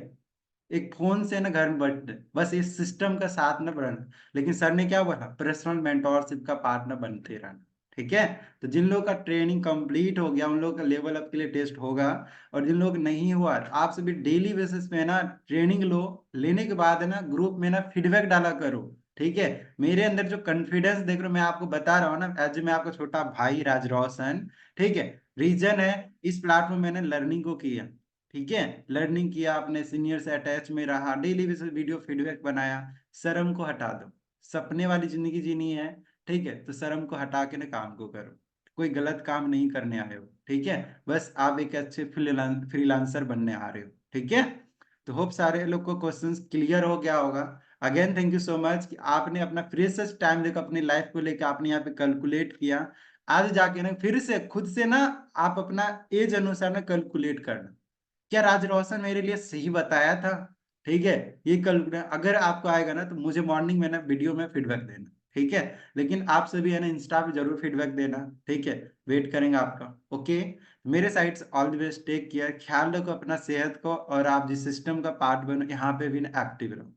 एक फोन से ना घर में बैठ, बस इस सिस्टम का साथ ना बढ़ना। लेकिन सर ने क्या बोला, पर्सनल मेंटोरशिप का पार्टनर बनते रहना, ठीक है। तो जिन लोगों का ट्रेनिंग कंप्लीट हो गया उन लोगों का लेवल अप के लिए टेस्ट होगा, और जिन लोग नहीं हुआ, आप सभी डेली बेसिस पे ना ट्रेनिंग लो, लेने के बाद है ना ग्रुप में ना फीडबैक डाला करो, ठीक है। मेरे अंदर जो कॉन्फिडेंस देख रहे हो, मैं आपको बता रहा हूँ ना, एज मैं आपका छोटा भाई राज रोशन, ठीक है। रीजन है, इस प्लेटफॉर्म मैंने लर्निंग को किया, ठीक है, लर्निंग किया, अपने सीनियर से अटैच में रहा, डेली बेसिस वीडियो फीडबैक बनाया। शर्म को हटा दो, सपने वाली जिंदगी जीनी है, ठीक है, तो शर्म को हटा के ना काम को करो। कोई गलत काम नहीं करने आए हो, ठीक है, बस आप एक अच्छे फ्रीलांसर बनने आ रहे हो, ठीक है। तो होप सारे लोग को क्वेश्चंस क्लियर हो गया होगा। Again thank you so much कि आपने अपना प्रीशियस टाइम देखो, अपनी लाइफ को लेकर आपने यहाँ पे कैलकुलेट किया। आज जाके ना फिर से खुद से ना आप अपना एज अनुसार ना कैलकुलेट करना, क्या राज रोशन मेरे लिए सही बताया था, ठीक है। ये कल अगर आपको आएगा ना तो मुझे मॉर्निंग में ना वीडियो में फीडबैक देना, ठीक है। लेकिन आप सभी है ना इंस्टा पे जरूर फीडबैक देना, ठीक है, वेट करेंगे आपका। ओके, मेरे साइड से all the best, take care, ख्याल रखो अपना सेहत को, और आप जिस सिस्टम का पार्ट बनो यहाँ पे भी ना एक्टिव रहो।